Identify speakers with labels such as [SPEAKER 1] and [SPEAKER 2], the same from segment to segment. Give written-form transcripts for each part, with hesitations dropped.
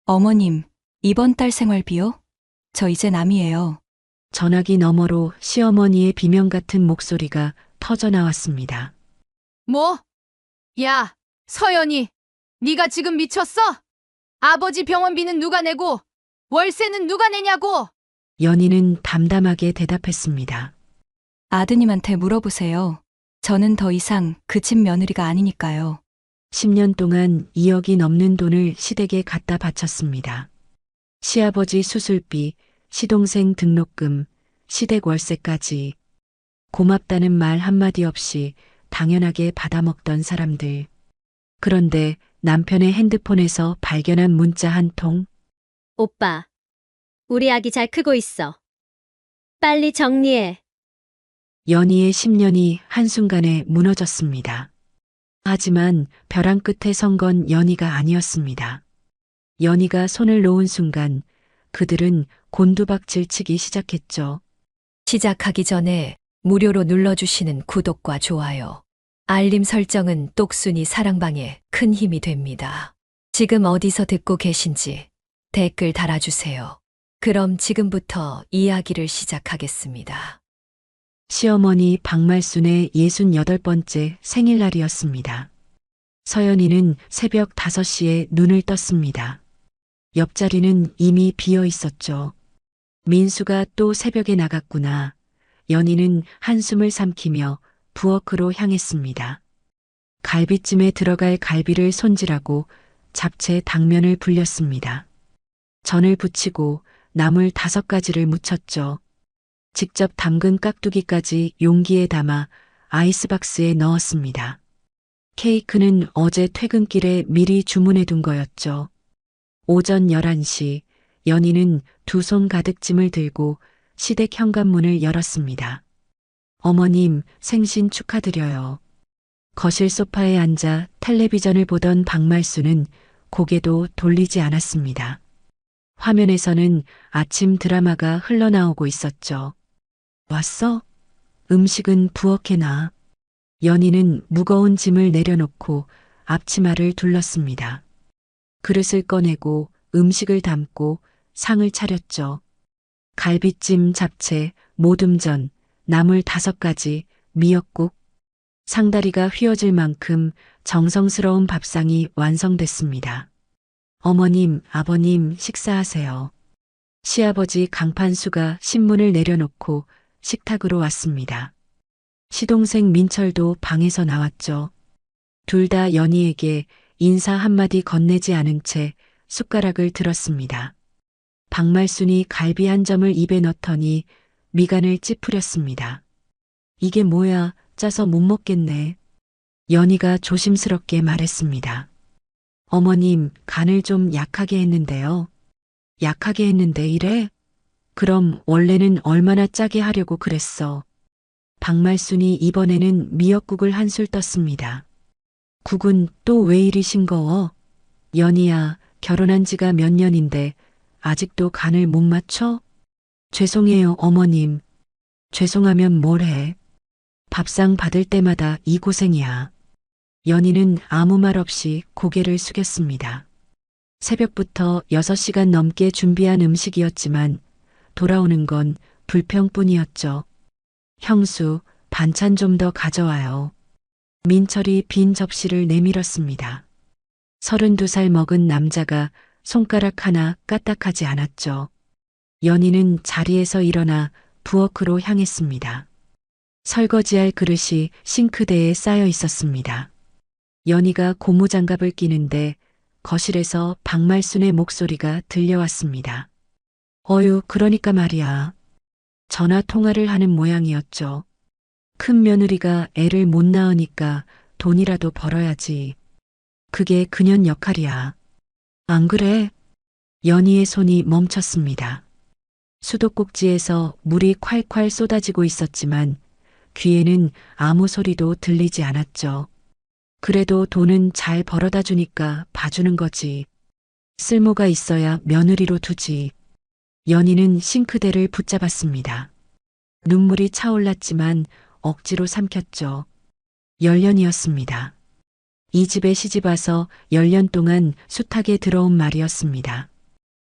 [SPEAKER 1] 어머님, 이번 달 생활비요? 저 이제 남이에요.
[SPEAKER 2] 전화기 너머로 시어머니의 비명 같은 목소리가 터져 나왔습니다.
[SPEAKER 3] 뭐? 야, 서연이, 네가 지금 미쳤어? 아버지 병원비는 누가 내고 월세는 누가 내냐고?
[SPEAKER 2] 연희는 담담하게 대답했습니다.
[SPEAKER 1] 아드님한테 물어보세요. 저는 더 이상 그 집 며느리가 아니니까요.
[SPEAKER 2] 10년 동안 2억이 넘는 돈을 시댁에 갖다 바쳤습니다. 시아버지 수술비, 시동생 등록금, 시댁 월세까지 고맙다는 말 한마디 없이 당연하게 받아먹던 사람들. 그런데 남편의 핸드폰에서 발견한 문자 한 통.
[SPEAKER 4] 오빠, 우리 아기 잘 크고 있어. 빨리 정리해.
[SPEAKER 2] 연희의 10년이 한순간에 무너졌습니다. 하지만 벼랑 끝에 선 건 연희가 아니었습니다. 연희가 손을 놓은 순간 그들은 곤두박질 치기 시작했죠.
[SPEAKER 5] 시작하기 전에 무료로 눌러주시는 구독과 좋아요, 알림 설정은 똑순이 사랑방에 큰 힘이 됩니다. 지금 어디서 듣고 계신지 댓글 달아주세요. 그럼 지금부터 이야기를 시작하겠습니다.
[SPEAKER 2] 시어머니 박말순의 68번째 생일날이었습니다. 서연이는 새벽 5시에 눈을 떴습니다. 옆자리는 이미 비어 있었죠. 민수가 또 새벽에 나갔구나. 연희는 한숨을 삼키며 부엌으로 향했습니다. 갈비찜에 들어갈 갈비를 손질하고 잡채 당면을 불렸습니다. 전을 부치고 나물 5가지를 무쳤죠. 직접 담근 깍두기까지 용기에 담아 아이스박스에 넣었습니다. 케이크는 어제 퇴근길에 미리 주문해 둔 거였죠. 오전 11시 연희는 두 손 가득 짐을 들고 시댁 현관문을 열었습니다. 어머님, 생신 축하드려요. 거실 소파에 앉아 텔레비전을 보던 박말수는 고개도 돌리지 않았습니다. 화면에서는 아침 드라마가 흘러나오고 있었죠. 왔어? 음식은 부엌에 놔. 연희는 무거운 짐을 내려놓고 앞치마를 둘렀습니다. 그릇을 꺼내고 음식을 담고 상을 차렸죠. 갈비찜, 잡채, 모듬전, 나물 5가지, 미역국, 상다리가 휘어질 만큼 정성스러운 밥상이 완성됐습니다. 어머님, 아버님 식사하세요. 시아버지 강판수가 신문을 내려놓고 식탁으로 왔습니다. 시동생 민철도 방에서 나왔죠. 둘 다 연희에게 인사 한마디 건네지 않은 채 숟가락을 들었습니다. 박말순이 갈비 한 점을 입에 넣더니 미간을 찌푸렸습니다. 이게 뭐야, 짜서 못 먹겠네. 연희가 조심스럽게 말했습니다. 어머님, 간을 좀 약하게 했는데요. 약하게 했는데 이래? 그럼 원래는 얼마나 짜게 하려고 그랬어. 박말순이 이번에는 미역국을 한술 떴습니다. 국은 또 왜 이리 싱거워? 연희야, 결혼한 지가 몇 년인데 아직도 간을 못 맞춰? 죄송해요, 어머님. 죄송하면 뭘 해? 밥상 받을 때마다 이 고생이야. 연희는 아무 말 없이 고개를 숙였습니다. 새벽부터 6시간 넘게 준비한 음식이었지만 돌아오는 건 불평뿐이었죠. 형수, 반찬 좀 더 가져와요. 민철이 빈 접시를 내밀었습니다. 32살 먹은 남자가 손가락 하나 까딱하지 않았죠. 연희는 자리에서 일어나 부엌으로 향했습니다. 설거지할 그릇이 싱크대에 쌓여 있었습니다. 연희가 고무장갑을 끼는데 거실에서 박말순의 목소리가 들려왔습니다. 어휴, 그러니까 말이야. 전화 통화를 하는 모양이었죠. 큰 며느리가 애를 못 낳으니까 돈이라도 벌어야지. 그게 그년 역할이야. 안 그래? 연희의 손이 멈췄습니다. 수도꼭지에서 물이 콸콸 쏟아지고 있었지만 귀에는 아무 소리도 들리지 않았죠. 그래도 돈은 잘 벌어다 주니까 봐주는 거지. 쓸모가 있어야 며느리로 두지. 연희는 싱크대를 붙잡았습니다. 눈물이 차올랐지만 억지로 삼켰죠. 10년이었습니다. 이 집에 시집와서 10년 동안 숱하게 들어온 말이었습니다.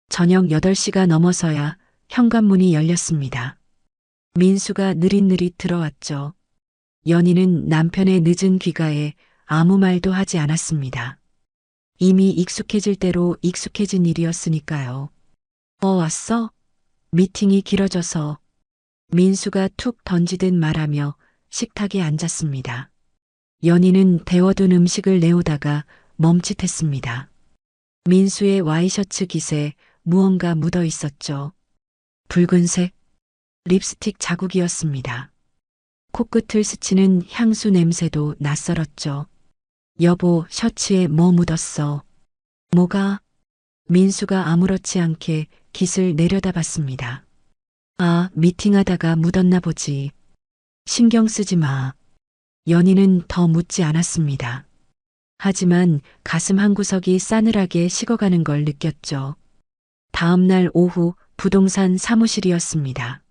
[SPEAKER 2] 저녁 8시가 넘어서야 현관문이 열렸습니다. 민수가 느릿느릿 들어왔죠. 연희는 남편의 늦은 귀가에 아무 말도 하지 않았습니다. 이미 익숙해질 대로 익숙해진 일이었으니까요. 왔어? 미팅이 길어져서 민수가 툭 던지듯 말하며 식탁에 앉았습니다. 연희는 데워둔 음식을 내오다가 멈칫했습니다. 민수의 와이셔츠 깃에 무언가 묻어 있었죠. 붉은색 립스틱 자국이었습니다. 코끝을 스치는 향수 냄새도 낯설었죠. 여보, 셔츠에 뭐 묻었어? 뭐가? 민수가 아무렇지 않게 깃을 내려다봤습니다. 아, 미팅하다가 묻었나 보지. 신경 쓰지 마. 연희는 더 묻지 않았습니다. 하지만 가슴 한구석이 싸늘하게 식어가는 걸 느꼈죠. 다음 날 오후 부동산 사무실이었습니다.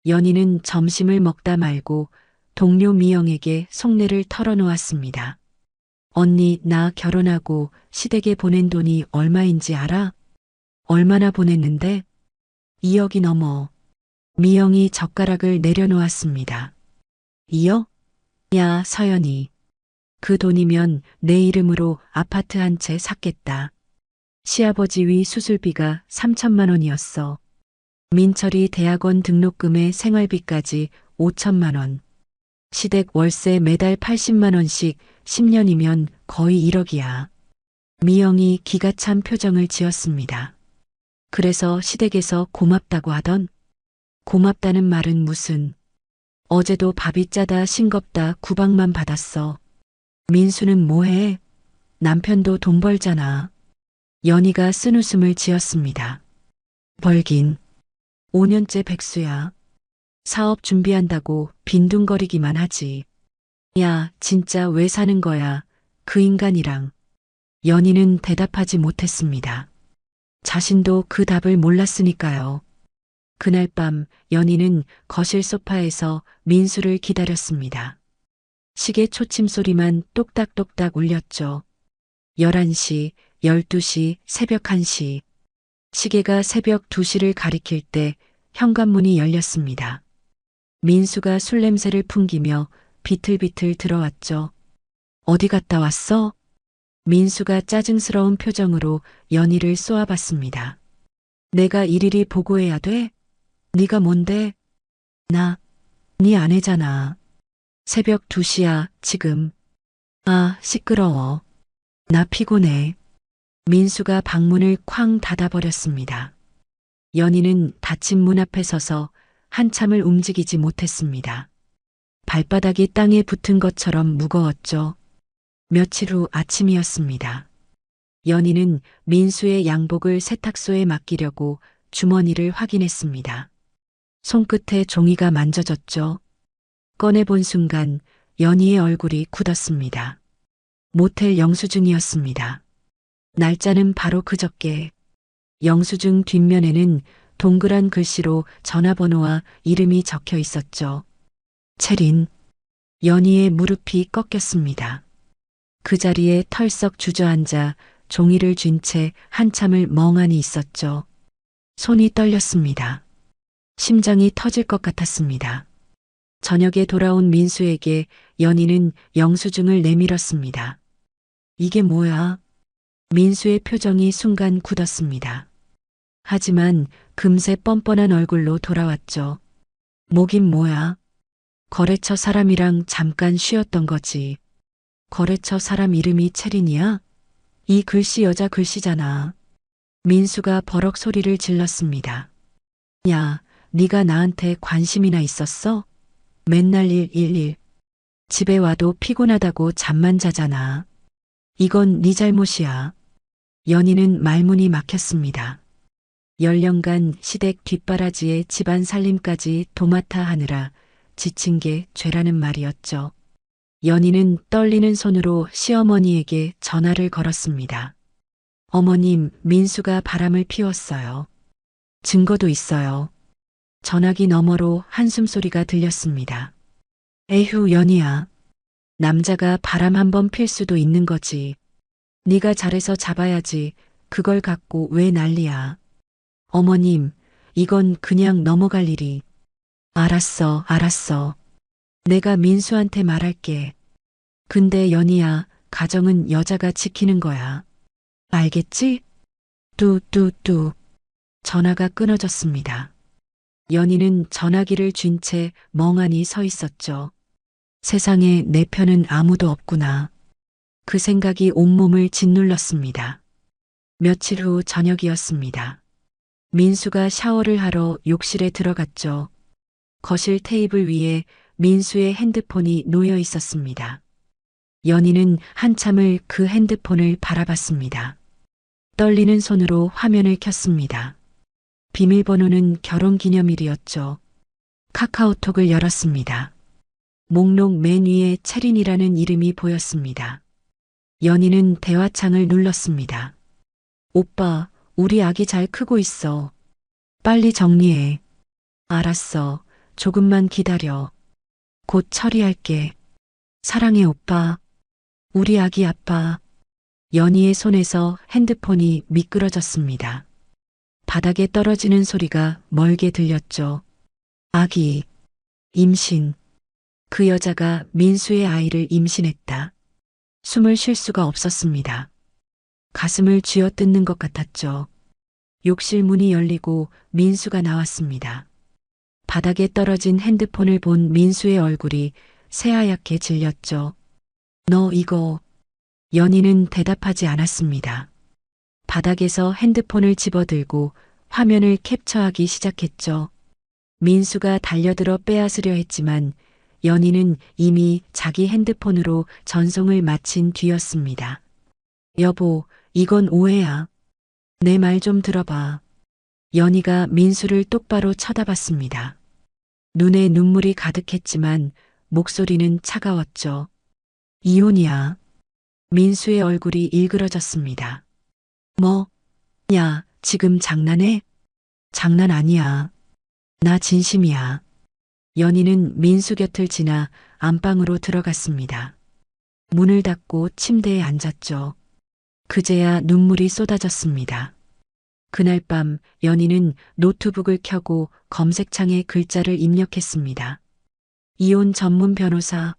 [SPEAKER 2] 연희는 점심을 먹다 말고 동료 미영에게 속내를 털어놓았습니다. 언니, 나 결혼하고 시댁에 보낸 돈이 얼마인지 알아? 얼마나 보냈는데? 2억이 넘어. 미영이 젓가락을 내려놓았습니다. 2억? 야, 서연이. 그 돈이면 내 이름으로 아파트 한 채 샀겠다. 시아버지 위 수술비가 3천만 원이었어. 민철이 대학원 등록금에 생활비까지 5천만 원. 시댁 월세 매달 80만 원씩 10년이면 거의 1억이야. 미영이 기가 찬 표정을 지었습니다. 그래서 시댁에서 고맙다고 하던? 고맙다는 말은 무슨? 어제도 밥이 짜다 싱겁다 구박만 받았어. 민수는 뭐해? 남편도 돈 벌잖아. 연희가 쓴웃음을 지었습니다. 벌긴. 5년째 백수야. 사업 준비한다고 빈둥거리기만 하지. 야, 진짜 왜 사는 거야? 그 인간이랑. 연희는 대답하지 못했습니다. 자신도 그 답을 몰랐으니까요. 그날 밤 연희는 거실 소파에서 민수를 기다렸습니다. 시계 초침 소리만 똑딱똑딱 울렸죠. 11시, 12시, 새벽 1시. 시계가 새벽 2시를 가리킬 때 현관문이 열렸습니다. 민수가 술 냄새를 풍기며 비틀비틀 들어왔죠. 어디 갔다 왔어? 민수가 짜증스러운 표정으로 연희를 쏘아봤습니다. 내가 일일이 보고해야 돼? 네가 뭔데? 나, 네 아내잖아. 새벽 2시야, 지금. 아, 시끄러워. 나 피곤해. 민수가 방문을 쾅 닫아버렸습니다. 연희는 닫힌 문 앞에 서서 한참을 움직이지 못했습니다. 발바닥이 땅에 붙은 것처럼 무거웠죠. 며칠 후 아침이었습니다. 연희는 민수의 양복을 세탁소에 맡기려고 주머니를 확인했습니다. 손끝에 종이가 만져졌죠. 꺼내본 순간 연희의 얼굴이 굳었습니다. 모텔 영수증이었습니다. 날짜는 바로 그저께. 영수증 뒷면에는 동그란 글씨로 전화번호와 이름이 적혀 있었죠. 채린. 연희의 무릎이 꺾였습니다. 그 자리에 털썩 주저앉아 종이를 쥔 채 한참을 멍하니 있었죠. 손이 떨렸습니다. 심장이 터질 것 같았습니다. 저녁에 돌아온 민수에게 연희는 영수증을 내밀었습니다. 이게 뭐야? 민수의 표정이 순간 굳었습니다. 하지만 금세 뻔뻔한 얼굴로 돌아왔죠. 뭐긴 뭐야? 거래처 사람이랑 잠깐 쉬었던 거지. 거래처 사람 이름이 채린이야? 이 글씨 여자 글씨잖아. 민수가 버럭 소리를 질렀습니다. 야, 네가 나한테 관심이나 있었어? 맨날 일. 집에 와도 피곤하다고 잠만 자잖아. 이건 네 잘못이야. 연희는 말문이 막혔습니다. 10년간 시댁 뒷바라지에 집안 살림까지 도맡아 하느라 지친 게 죄라는 말이었죠. 연희는 떨리는 손으로 시어머니에게 전화를 걸었습니다. 어머님, 민수가 바람을 피웠어요. 증거도 있어요. 전화기 너머로 한숨소리가 들렸습니다. 에휴, 연희야. 남자가 바람 한번 필 수도 있는 거지. 네가 잘해서 잡아야지. 그걸 갖고 왜 난리야. 어머님, 이건 그냥 넘어갈 일이. 알았어, 알았어. 내가 민수한테 말할게. 근데 연희야, 가정은 여자가 지키는 거야. 알겠지? 뚜뚜뚜. 전화가 끊어졌습니다. 연희는 전화기를 쥔 채 멍하니 서 있었죠. 세상에 내 편은 아무도 없구나. 그 생각이 온몸을 짓눌렀습니다. 며칠 후 저녁이었습니다. 민수가 샤워를 하러 욕실에 들어갔죠. 거실 테이블 위에 민수의 핸드폰이 놓여 있었습니다. 연희는 한참을 그 핸드폰을 바라봤습니다. 떨리는 손으로 화면을 켰습니다. 비밀번호는 결혼기념일이었죠. 카카오톡을 열었습니다. 목록 맨 위에 채린이라는 이름이 보였습니다. 연희는 대화창을 눌렀습니다. 오빠, 우리 아기 잘 크고 있어. 빨리 정리해. 알았어. 조금만 기다려. 곧 처리할게. 사랑해, 오빠. 우리 아기 아빠. 연희의 손에서 핸드폰이 미끄러졌습니다. 바닥에 떨어지는 소리가 멀게 들렸죠. 아기. 임신. 그 여자가 민수의 아이를 임신했다. 숨을 쉴 수가 없었습니다. 가슴을 쥐어뜯는 것 같았죠. 욕실 문이 열리고 민수가 나왔습니다. 바닥에 떨어진 핸드폰을 본 민수의 얼굴이 새하얗게 질렸죠. 너 이거. 연희는 대답하지 않았습니다. 바닥에서 핸드폰을 집어들고 화면을 캡처하기 시작했죠. 민수가 달려들어 빼앗으려 했지만 연희는 이미 자기 핸드폰으로 전송을 마친 뒤였습니다. 여보, 이건 오해야. 내 말 좀 들어봐. 연희가 민수를 똑바로 쳐다봤습니다. 눈에 눈물이 가득했지만 목소리는 차가웠죠. 이혼이야. 민수의 얼굴이 일그러졌습니다. 뭐? 야, 지금 장난해? 장난 아니야. 나 진심이야. 연희는 민수 곁을 지나 안방으로 들어갔습니다. 문을 닫고 침대에 앉았죠. 그제야 눈물이 쏟아졌습니다. 그날 밤 연희는 노트북을 켜고 검색창에 글자를 입력했습니다. 이혼 전문 변호사.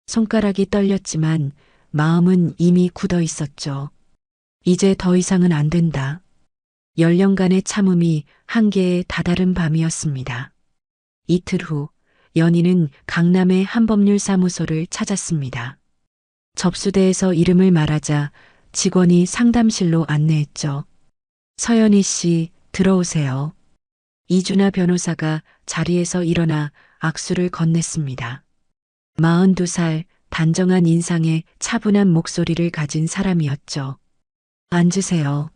[SPEAKER 2] 손가락이 떨렸지만 마음은 이미 굳어 있었죠. 이제 더 이상은 안 된다. 10년간의 참음이 한계에 다다른 밤이었습니다. 이틀 후 연희는 강남의 한법률사무소를 찾았습니다. 접수대에서 이름을 말하자 직원이 상담실로 안내했죠. 서연희 씨, 들어오세요. 이준하 변호사가 자리에서 일어나 악수를 건넸습니다. 42살 단정한 인상에 차분한 목소리를 가진 사람이었죠. 앉으세요.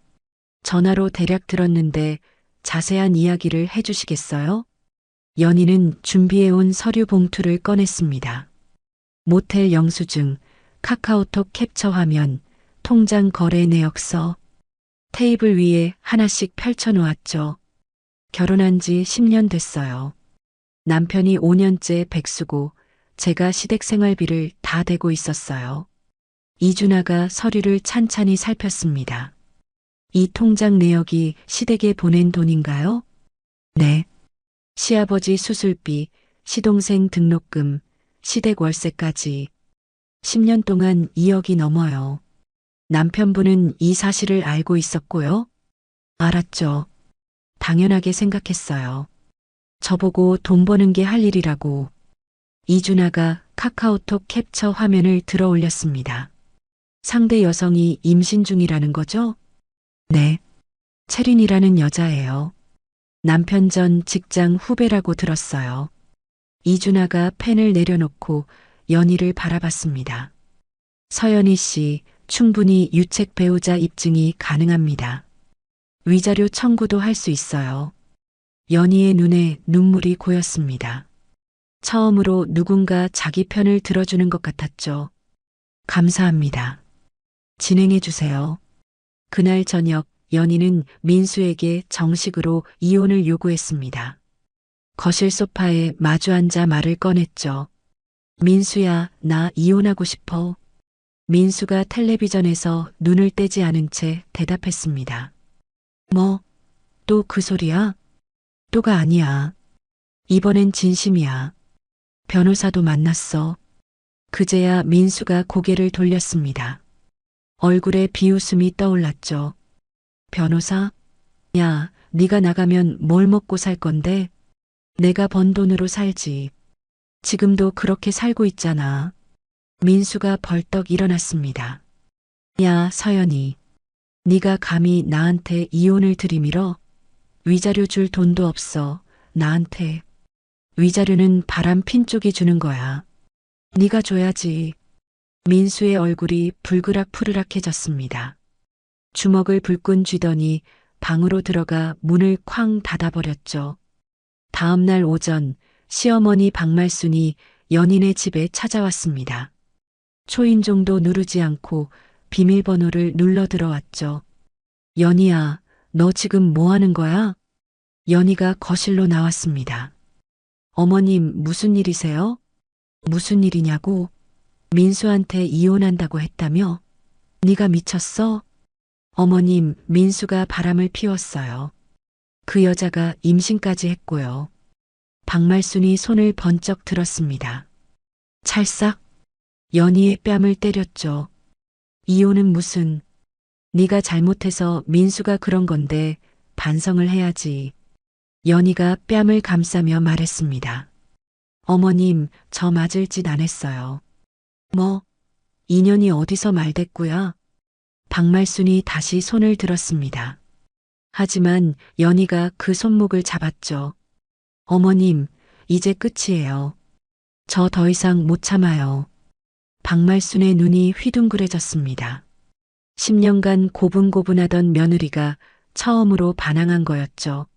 [SPEAKER 2] 전화로 대략 들었는데 자세한 이야기를 해주시겠어요? 연희는 준비해온 서류 봉투를 꺼냈습니다. 모텔 영수증, 카카오톡 캡처 화면, 통장 거래 내역서, 테이블 위에 하나씩 펼쳐놓았죠. 결혼한 지 10년 됐어요. 남편이 5년째 백수고 제가 시댁 생활비를 다 대고 있었어요. 이준하가 서류를 찬찬히 살폈습니다. 이 통장 내역이 시댁에 보낸 돈인가요? 네. 시아버지 수술비, 시동생 등록금, 시댁 월세까지 10년 동안 2억이 넘어요. 남편분은 이 사실을 알고 있었고요. 알았죠. 당연하게 생각했어요. 저보고 돈 버는 게 할 일이라고. 이준하가 카카오톡 캡처 화면을 들어 올렸습니다. 상대 여성이 임신 중이라는 거죠? 네. 채린이라는 여자예요. 남편 전 직장 후배라고 들었어요. 이준하가 펜을 내려놓고 연희를 바라봤습니다. 서연희 씨, 충분히 유책 배우자 입증이 가능합니다. 위자료 청구도 할 수 있어요. 연희의 눈에 눈물이 고였습니다. 처음으로 누군가 자기 편을 들어주는 것 같았죠. 감사합니다. 진행해 주세요. 그날 저녁 연희는 민수에게 정식으로 이혼을 요구했습니다. 거실 소파에 마주 앉아 말을 꺼냈죠. 민수야, 나 이혼하고 싶어. 민수가 텔레비전에서 눈을 떼지 않은 채 대답했습니다. 뭐? 또 그 소리야? 또가 아니야. 이번엔 진심이야. 변호사도 만났어. 그제야 민수가 고개를 돌렸습니다. 얼굴에 비웃음이 떠올랐죠. 변호사? 야, 네가 나가면 뭘 먹고 살 건데? 내가 번 돈으로 살지. 지금도 그렇게 살고 있잖아. 민수가 벌떡 일어났습니다. 야, 서연이. 네가 감히 나한테 이혼을 들이밀어? 위자료 줄 돈도 없어. 나한테. 위자료는 바람 핀 쪽이 주는 거야. 네가 줘야지. 민수의 얼굴이 불그락푸르락해졌습니다. 주먹을 불끈 쥐더니 방으로 들어가 문을 쾅 닫아버렸죠. 다음 날 오전 시어머니 박말순이 연인의 집에 찾아왔습니다. 초인종도 누르지 않고 비밀번호를 눌러 들어왔죠. 연희야, 너 지금 뭐 하는 거야? 연희가 거실로 나왔습니다. 어머님, 무슨 일이세요? 무슨 일이냐고? 민수한테 이혼한다고 했다며? 네가 미쳤어? 어머님, 민수가 바람을 피웠어요. 그 여자가 임신까지 했고요. 박말순이 손을 번쩍 들었습니다. 찰싹 연희의 뺨을 때렸죠. 이혼은 무슨, 네가 잘못해서 민수가 그런 건데 반성을 해야지. 연희가 뺨을 감싸며 말했습니다. 어머님, 저 맞을 짓 안 했어요. 뭐, 인연이 어디서 말댔구야. 박말순이 다시 손을 들었습니다. 하지만 연희가 그 손목을 잡았죠. 어머님, 이제 끝이에요. 저 더 이상 못 참아요. 박말순의 눈이 휘둥그레졌습니다. 10년간 고분고분하던 며느리가 처음으로 반항한 거였죠.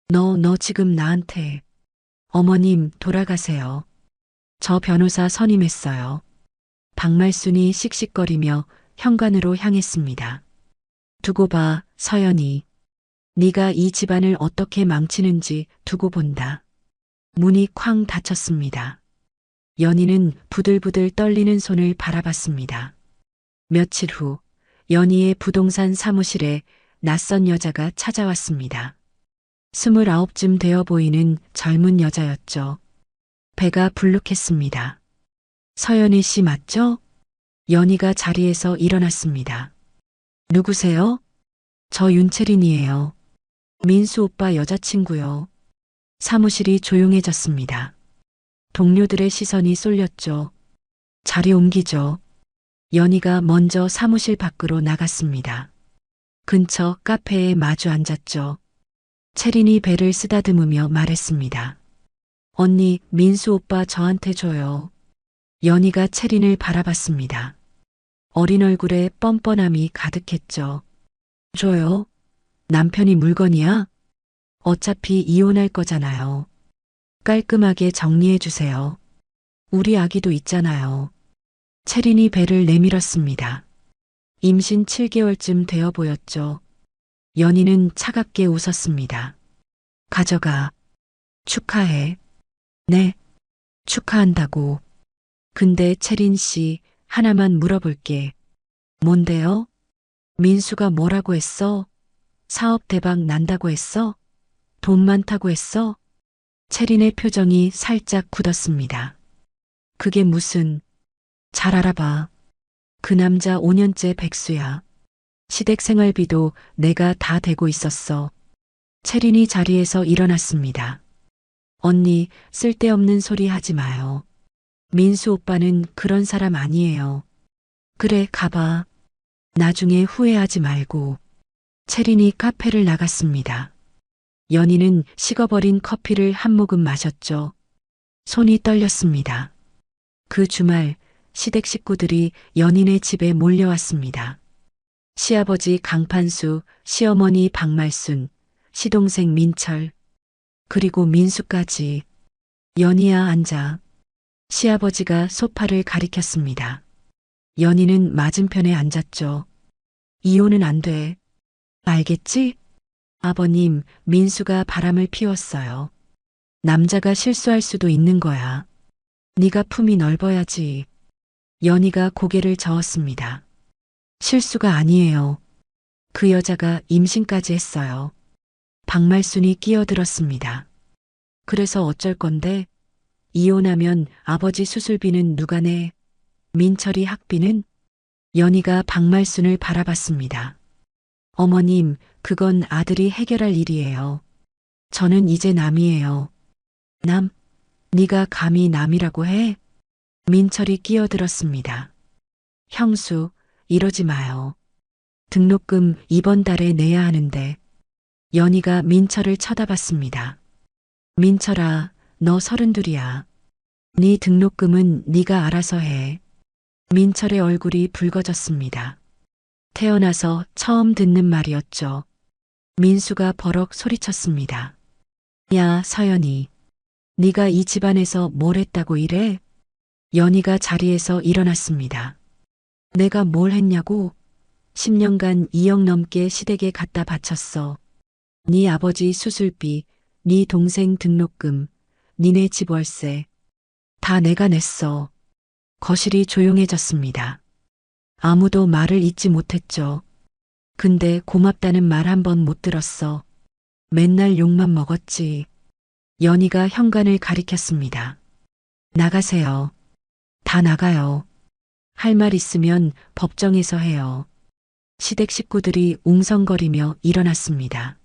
[SPEAKER 2] 너 지금 나한테. 어머님, 돌아가세요. 저 변호사 선임했어요. 박말순이 씩씩거리며 현관으로 향했습니다. 두고 봐, 서연이. 네가 이 집안을 어떻게 망치는지 두고 본다. 문이 쾅 닫혔습니다. 연희는 부들부들 떨리는 손을 바라봤습니다. 며칠 후 연희의 부동산 사무실에 낯선 여자가 찾아왔습니다. 29쯤 되어 보이는 젊은 여자였죠. 배가 불룩했습니다. 서연희 씨 맞죠? 연희가 자리에서 일어났습니다. 누구세요? 저 윤채린이에요. 민수 오빠 여자친구요. 사무실이 조용해졌습니다. 동료들의 시선이 쏠렸죠. 자리 옮기죠. 연희가 먼저 사무실 밖으로 나갔습니다. 근처 카페에 마주 앉았죠. 채린이 배를 쓰다듬으며 말했습니다. 언니, 민수 오빠 저한테 줘요. 연희가 채린을 바라봤습니다. 어린 얼굴에 뻔뻔함이 가득했죠. 줘요? 남편이 물건이야? 어차피 이혼할 거잖아요. 깔끔하게 정리해 주세요. 우리 아기도 있잖아요. 채린이 배를 내밀었습니다. 임신 7개월쯤 되어 보였죠. 연희는 차갑게 웃었습니다. 가져가. 축하해. 네, 축하한다고. 근데 채린 씨, 하나만 물어볼게. 뭔데요? 민수가 뭐라고 했어? 사업 대박 난다고 했어? 돈 많다고 했어? 채린의 표정이 살짝 굳었습니다. 그게 무슨, 잘 알아봐. 그 남자 5년째 백수야. 시댁 생활비도 내가 다 대고 있었어. 채린이 자리에서 일어났습니다. 언니, 쓸데없는 소리 하지 마요. 민수 오빠는 그런 사람 아니에요. 그래, 가봐. 나중에 후회하지 말고. 채린이 카페를 나갔습니다. 연희는 식어버린 커피를 한 모금 마셨죠. 손이 떨렸습니다. 그 주말 시댁 식구들이 연인의 집에 몰려왔습니다. 시아버지 강판수, 시어머니 박말순, 시동생 민철, 그리고 민수까지. 연희야, 앉아. 시아버지가 소파를 가리켰습니다. 연희는 맞은편에 앉았죠. 이혼은 안 돼. 알겠지? 아버님, 민수가 바람을 피웠어요. 남자가 실수할 수도 있는 거야. 네가 품이 넓어야지. 연희가 고개를 저었습니다. 실수가 아니에요. 그 여자가 임신까지 했어요. 박말순이 끼어들었습니다. 그래서 어쩔 건데? 이혼하면 아버지 수술비는 누가 내? 민철이 학비는? 연희가 박말순을 바라봤습니다. 어머님, 그건 아들이 해결할 일이에요. 저는 이제 남이에요. 남? 네가 감히 남이라고 해? 민철이 끼어들었습니다. 형수, 이러지 마요. 등록금 이번 달에 내야 하는데. 연희가 민철을 쳐다봤습니다. 민철아, 너 32이야. 네 등록금은 네가 알아서 해. 민철의 얼굴이 붉어졌습니다. 태어나서 처음 듣는 말이었죠. 민수가 버럭 소리쳤습니다. 야, 서연이. 네가 이 집안에서 뭘 했다고 이래? 연희가 자리에서 일어났습니다. 내가 뭘 했냐고? 10년간 2억 넘게 시댁에 갖다 바쳤어. 네 아버지 수술비, 네 동생 등록금, 니네 집 월세. 다 내가 냈어. 거실이 조용해졌습니다. 아무도 말을 잇지 못했죠. 근데 고맙다는 말 한 번 못 들었어. 맨날 욕만 먹었지. 연희가 현관을 가리켰습니다. 나가세요. 다 나가요. 할 말 있으면 법정에서 해요. 시댁 식구들이 웅성거리며 일어났습니다.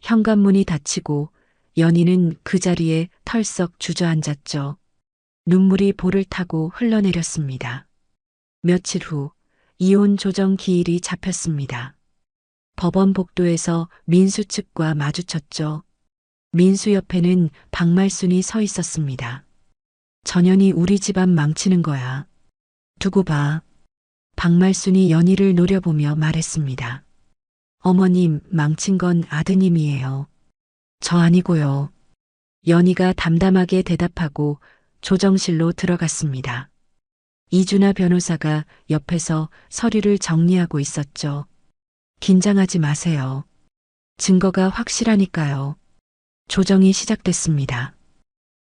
[SPEAKER 2] 현관문이 닫히고 연희는 그 자리에 털썩 주저앉았죠. 눈물이 볼을 타고 흘러내렸습니다. 며칠 후 이혼 조정 기일이 잡혔습니다. 법원 복도에서 민수 측과 마주쳤죠. 민수 옆에는 박말순이 서 있었습니다. 전현이 우리 집안 망치는 거야. 두고 봐. 박말순이 연희를 노려보며 말했습니다. 어머님, 망친 건 아드님이에요. 저 아니고요. 연희가 담담하게 대답하고 조정실로 들어갔습니다. 이준하 변호사가 옆에서 서류를 정리하고 있었죠. 긴장하지 마세요. 증거가 확실하니까요. 조정이 시작됐습니다.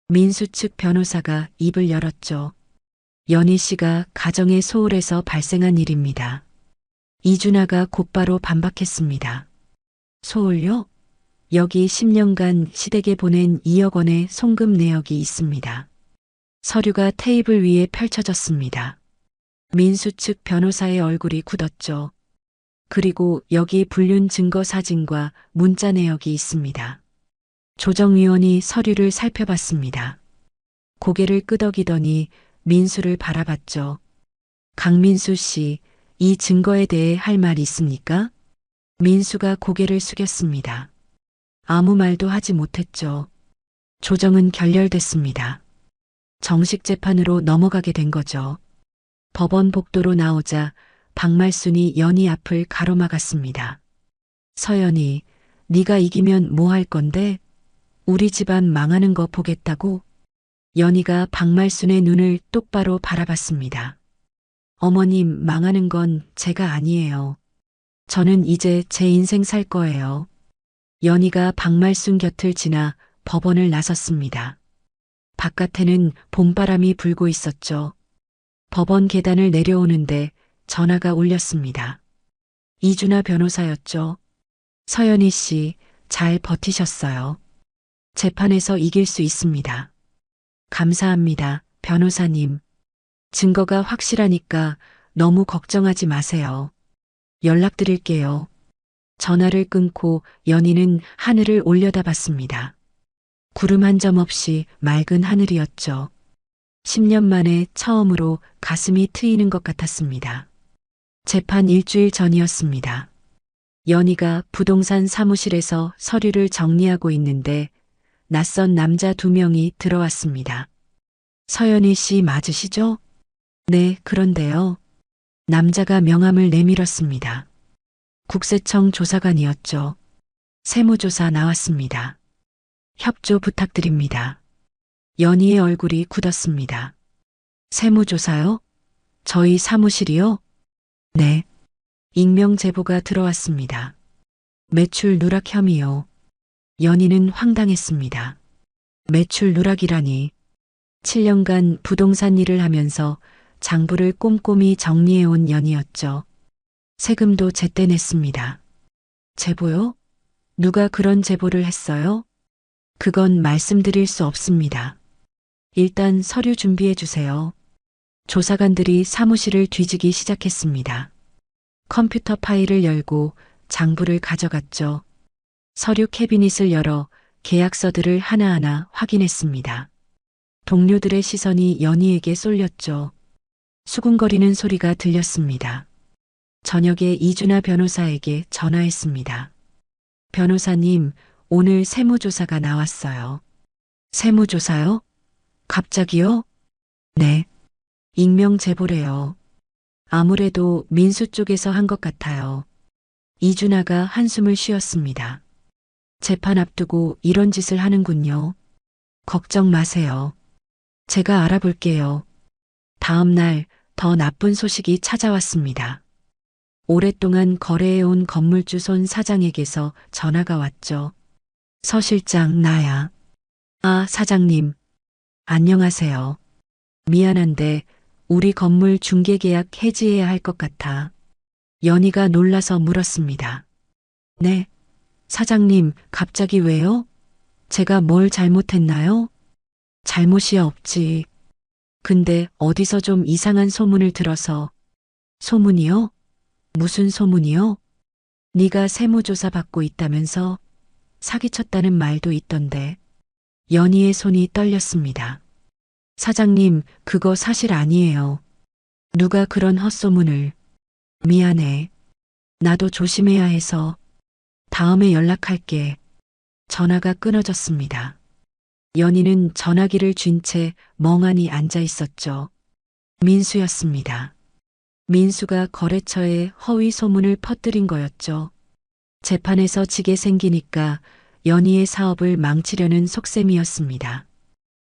[SPEAKER 2] 민수 측 변호사가 입을 열었죠. 연희 씨가 가정의 소홀에서 발생한 일입니다. 이준하가 곧바로 반박했습니다. 소홀요? 여기 10년간 시댁에 보낸 2억 원의 송금 내역이 있습니다. 서류가 테이블 위에 펼쳐졌습니다. 민수 측 변호사의 얼굴이 굳었죠. 그리고 여기 불륜 증거 사진과 문자 내역이 있습니다. 조정위원이 서류를 살펴봤습니다. 고개를 끄덕이더니 민수를 바라봤죠. 강민수 씨, 이 증거에 대해 할 말 있습니까? 민수가 고개를 숙였습니다. 아무 말도 하지 못했죠. 조정은 결렬됐습니다. 정식 재판으로 넘어가게 된 거죠. 법원 복도로 나오자 박말순이 연희 앞을 가로막았습니다. 서연이, 네가 이기면 뭐 할 건데? 우리 집안 망하는 거 보겠다고? 연희가 박말순의 눈을 똑바로 바라봤습니다. 어머님, 망하는 건 제가 아니에요. 저는 이제 제 인생 살 거예요. 연희가 박말순 곁을 지나 법원을 나섰습니다. 바깥에는 봄바람이 불고 있었죠. 법원 계단을 내려오는데 전화가 울렸습니다. 이준하 변호사였죠. 서연희 씨, 잘 버티셨어요. 재판에서 이길 수 있습니다. 감사합니다, 변호사님. 증거가 확실하니까 너무 걱정하지 마세요. 연락드릴게요. 전화를 끊고 연희는 하늘을 올려다봤습니다. 구름 한 점 없이 맑은 하늘이었죠. 10년 만에 처음으로 가슴이 트이는 것 같았습니다. 재판 일주일 전이었습니다. 연희가 부동산 사무실에서 서류를 정리하고 있는데 낯선 남자 2명이 들어왔습니다. 서연희 씨 맞으시죠? 네, 그런데요. 남자가 명함을 내밀었습니다. 국세청 조사관이었죠. 세무조사 나왔습니다. 협조 부탁드립니다. 연희의 얼굴이 굳었습니다. 세무조사요? 저희 사무실이요? 네. 익명 제보가 들어왔습니다. 매출 누락 혐의요. 연희는 황당했습니다. 매출 누락이라니. 7년간 부동산 일을 하면서 장부를 꼼꼼히 정리해온 연희였죠. 세금도 제때 냈습니다. 제보요? 누가 그런 제보를 했어요? 그건 말씀드릴 수 없습니다. 일단 서류 준비해 주세요. 조사관들이 사무실을 뒤지기 시작했습니다. 컴퓨터 파일을 열고 장부를 가져갔죠. 서류 캐비닛을 열어 계약서들을 하나하나 확인했습니다. 동료들의 시선이 연희에게 쏠렸죠. 수군거리는 소리가 들렸습니다. 저녁에 이준하 변호사에게 전화했습니다. 변호사님, 오늘 세무조사가 나왔어요. 세무조사요? 갑자기요? 네. 익명 제보래요. 아무래도 민수 쪽에서 한 것 같아요. 이준하가 한숨을 쉬었습니다. 재판 앞두고 이런 짓을 하는군요. 걱정 마세요. 제가 알아볼게요. 다음 날 더 나쁜 소식이 찾아왔습니다. 오랫동안 거래해온 건물주 손 사장에게서 전화가 왔죠. 서 실장, 나야. 아, 사장님. 안녕하세요. 미안한데 우리 건물 중개계약 해지해야 할 것 같아. 연희가 놀라서 물었습니다. 네. 사장님, 갑자기 왜요? 제가 뭘 잘못했나요? 잘못이야 없지. 근데 어디서 좀 이상한 소문을 들어서. 소문이요? 무슨 소문이요? 네가 세무조사 받고 있다면서 사기쳤다는 말도 있던데. 연희의 손이 떨렸습니다. 사장님, 그거 사실 아니에요. 누가 그런 헛소문을. 미안해. 나도 조심해야 해서. 다음에 연락할게. 전화가 끊어졌습니다. 연희는 전화기를 쥔 채 멍하니 앉아 있었죠. 민수였습니다. 민수가 거래처에 허위 소문을 퍼뜨린 거였죠. 재판에서 지게 생기니까 연희의 사업을 망치려는 속셈이었습니다.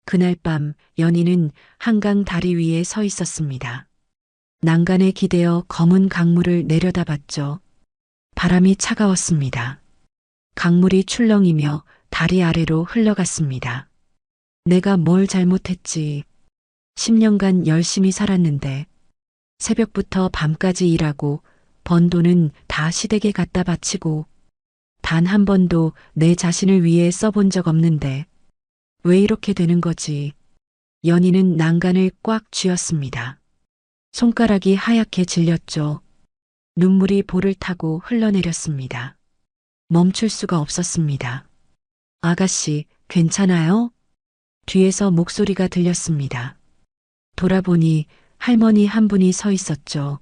[SPEAKER 2] 그날 밤 연희는 한강 다리 위에 서 있었습니다. 난간에 기대어 검은 강물을 내려다봤죠. 바람이 차가웠습니다. 강물이 출렁이며 다리 아래로 흘러갔습니다. 내가 뭘 잘못했지. 10년간 열심히 살았는데 새벽부터 밤까지 일하고 번 돈은 다 시댁에 갖다 바치고 단 한 번도 내 자신을 위해 써본 적 없는데 왜 이렇게 되는 거지? 연희는 난간을 꽉 쥐었습니다. 손가락이 하얗게 질렸죠. 눈물이 볼을 타고 흘러내렸습니다. 멈출 수가 없었습니다. 아가씨, 괜찮아요? 뒤에서 목소리가 들렸습니다. 돌아보니 할머니 한 분이 서 있었죠.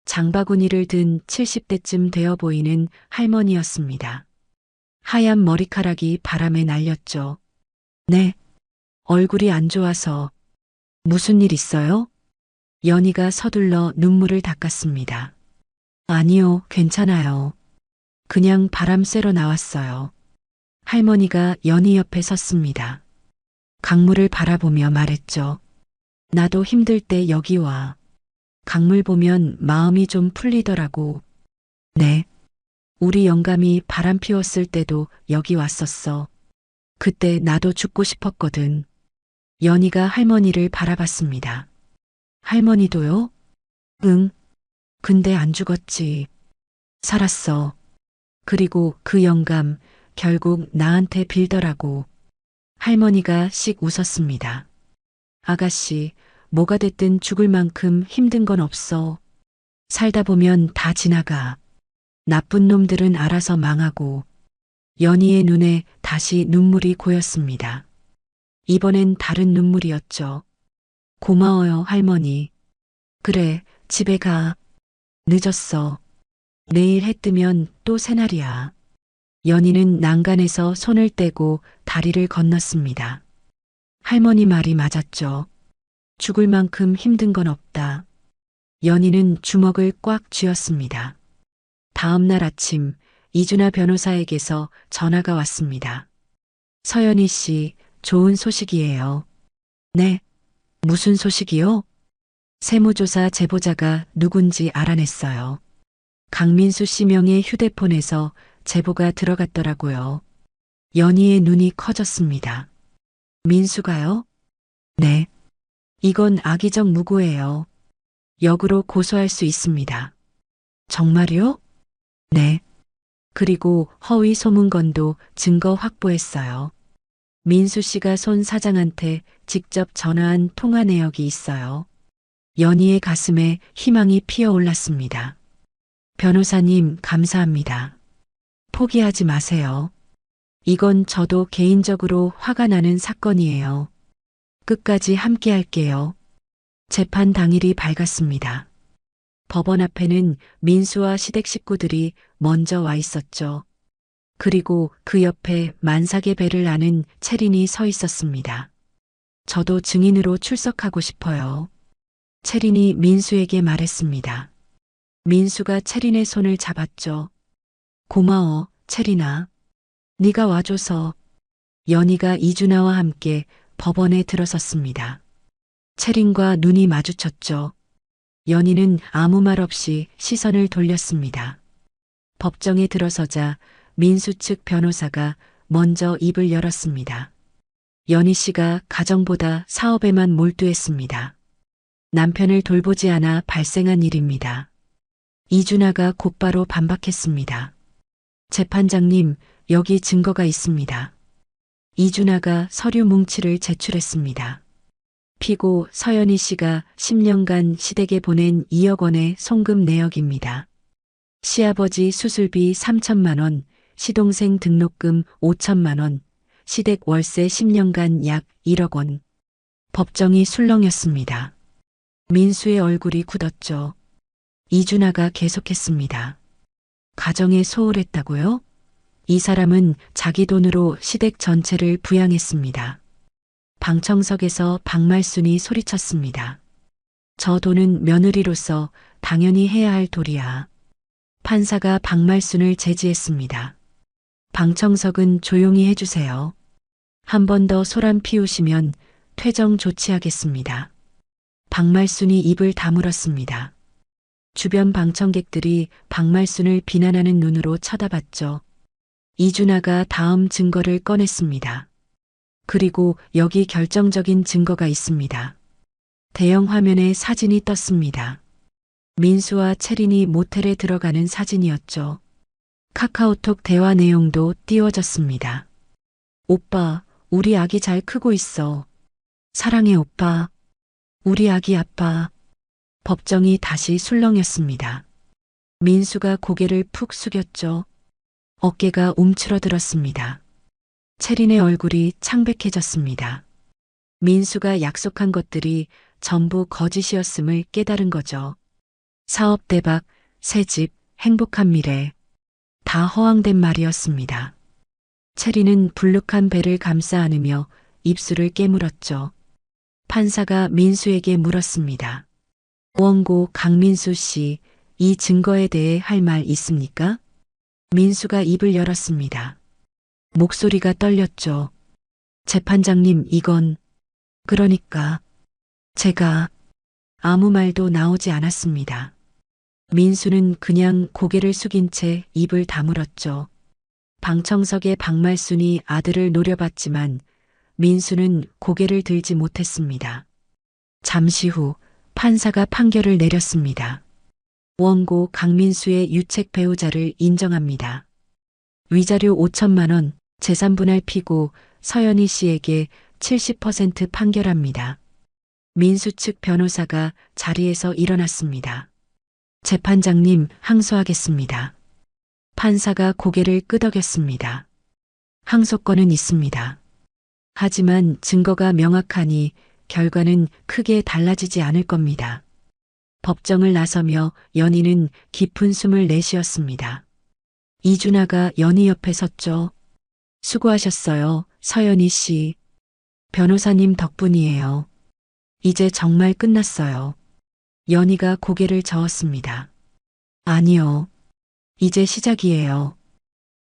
[SPEAKER 2] 장바구니를 든 70대쯤 되어 보이는 할머니였습니다. 하얀 머리카락이 바람에 날렸죠. 네. 얼굴이 안 좋아서. 무슨 일 있어요? 연희가 서둘러 눈물을 닦았습니다. 아니요, 괜찮아요. 그냥 바람 쐬러 나왔어요. 할머니가 연희 옆에 섰습니다. 강물을 바라보며 말했죠. 나도 힘들 때 여기 와. 강물 보면 마음이 좀 풀리더라고. 네. 우리 영감이 바람 피웠을 때도 여기 왔었어. 그때 나도 죽고 싶었거든. 연희가 할머니를 바라봤습니다. 할머니도요? 응. 근데 안 죽었지. 살았어. 그리고 그 영감 결국 나한테 빌더라고. 할머니가 씩 웃었습니다. 아가씨, 뭐가 됐든 죽을 만큼 힘든 건 없어. 살다 보면 다 지나가. 나쁜 놈들은 알아서 망하고. 연희의 눈에 다시 눈물이 고였습니다. 이번엔 다른 눈물이었죠. 고마워요, 할머니. 그래, 집에 가. 늦었어. 내일 해 뜨면 또 새날이야. 연희는 난간에서 손을 떼고 다리를 건넜습니다. 할머니 말이 맞았죠. 죽을 만큼 힘든 건 없다. 연희는 주먹을 꽉 쥐었습니다. 다음 날 아침 이준하 변호사에게서 전화가 왔습니다. 서연희 씨, 좋은 소식이에요. 네. 무슨 소식이요? 세무조사 제보자가 누군지 알아냈어요. 강민수 씨 명의 휴대폰에서 제보가 들어갔더라고요. 연희의 눈이 커졌습니다. 민수가요? 네. 이건 악의적 무고예요. 역으로 고소할 수 있습니다. 정말요? 네. 그리고 허위 소문건도 증거 확보했어요. 민수 씨가 손 사장한테 직접 전화한 통화 내역이 있어요. 연희의 가슴에 희망이 피어올랐습니다. 변호사님, 감사합니다. 포기하지 마세요. 이건 저도 개인적으로 화가 나는 사건이에요. 끝까지 함께 할게요. 재판 당일이 밝았습니다. 법원 앞에는 민수와 시댁 식구들이 먼저 와 있었죠. 그리고 그 옆에 만삭의 배를 아는 채린이 서 있었습니다. 저도 증인으로 출석하고 싶어요. 채린이 민수에게 말했습니다. 민수가 채린의 손을 잡았죠. 고마워, 채린아. 네가 와줘서. 연희가 이준아와 함께 법원에 들어섰습니다. 채린과 눈이 마주쳤죠. 연희는 아무 말 없이 시선을 돌렸습니다. 법정에 들어서자 민수 측 변호사가 먼저 입을 열었습니다. 연희 씨가 가정보다 사업에만 몰두했습니다. 남편을 돌보지 않아 발생한 일입니다. 이준아가 곧바로 반박했습니다. 재판장님, 여기 증거가 있습니다. 이준아가 서류 뭉치를 제출했습니다. 피고 서연희 씨가 10년간 시댁에 보낸 2억 원의 송금 내역입니다. 시아버지 수술비 3천만 원, 시동생 등록금 5천만 원, 시댁 월세 10년간 약 1억 원. 법정이 술렁였습니다. 민수의 얼굴이 굳었죠. 이준아가 계속했습니다. 가정에 소홀했다고요? 이 사람은 자기 돈으로 시댁 전체를 부양했습니다. 방청석에서 박말순이 소리쳤습니다. 저 돈은 며느리로서 당연히 해야 할 도리야. 판사가 박말순을 제지했습니다. 방청석은 조용히 해주세요. 한 번 더 소란 피우시면 퇴정 조치하겠습니다. 박말순이 입을 다물었습니다. 주변 방청객들이 박말순을 비난하는 눈으로 쳐다봤죠. 이준아가 다음 증거를 꺼냈습니다. 그리고 여기 결정적인 증거가 있습니다. 대형 화면에 사진이 떴습니다. 민수와 채린이 모텔에 들어가는 사진이었죠. 카카오톡 대화 내용도 띄워졌습니다. 오빠, 우리 아기 잘 크고 있어. 사랑해 오빠. 우리 아기 아빠. 법정이 다시 술렁였습니다. 민수가 고개를 푹 숙였죠. 어깨가 움츠러들었습니다. 채린의 얼굴이 창백해졌습니다. 민수가 약속한 것들이 전부 거짓이었음을 깨달은 거죠. 사업 대박, 새 집, 행복한 미래. 다 허황된 말이었습니다. 채린은 불룩한 배를 감싸 안으며 입술을 깨물었죠. 판사가 민수에게 물었습니다. 원고 강민수 씨, 이 증거에 대해 할 말 있습니까? 민수가 입을 열었습니다. 목소리가 떨렸죠. 재판장님, 이건 그러니까 제가 아무 말도 나오지 않았습니다. 민수는 그냥 고개를 숙인 채 입을 다물었죠. 방청석의 박말순이 아들을 노려봤지만 민수는 고개를 들지 못했습니다. 잠시 후 판사가 판결을 내렸습니다. 원고 강민수의 유책 배우자를 인정합니다. 위자료 5천만 원, 재산분할 피고 서연희 씨에게 70% 판결합니다. 민수 측 변호사가 자리에서 일어났습니다. 재판장님, 항소하겠습니다. 판사가 고개를 끄덕였습니다. 항소권은 있습니다. 하지만 증거가 명확하니 결과는 크게 달라지지 않을 겁니다. 법정을 나서며 연희는 깊은 숨을 내쉬었습니다. 이준아가 연희 옆에 섰죠. 수고하셨어요, 서연희 씨. 변호사님 덕분이에요. 이제 정말 끝났어요. 연희가 고개를 저었습니다. 아니요. 이제 시작이에요.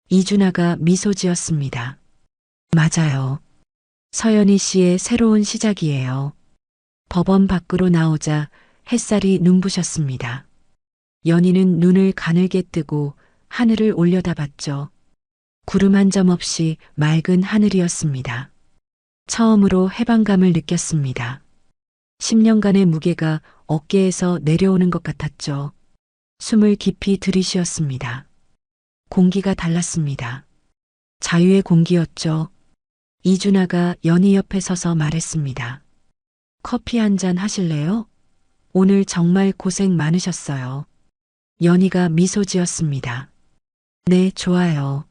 [SPEAKER 2] 이준아가 미소 지었습니다. 맞아요. 서연희 씨의 새로운 시작이에요. 법원 밖으로 나오자 햇살이 눈부셨습니다. 연희는 눈을 가늘게 뜨고 하늘을 올려다봤죠. 구름 한 점 없이 맑은 하늘이었습니다. 처음으로 해방감을 느꼈습니다. 10년간의 무게가 어깨에서 내려오는 것 같았죠. 숨을 깊이 들이쉬었습니다. 공기가 달랐습니다. 자유의 공기였죠. 이준아가 연희 옆에 서서 말했습니다. 커피 한 잔 하실래요? 오늘 정말 고생 많으셨어요. 연희가 미소 지었습니다. 네, 좋아요.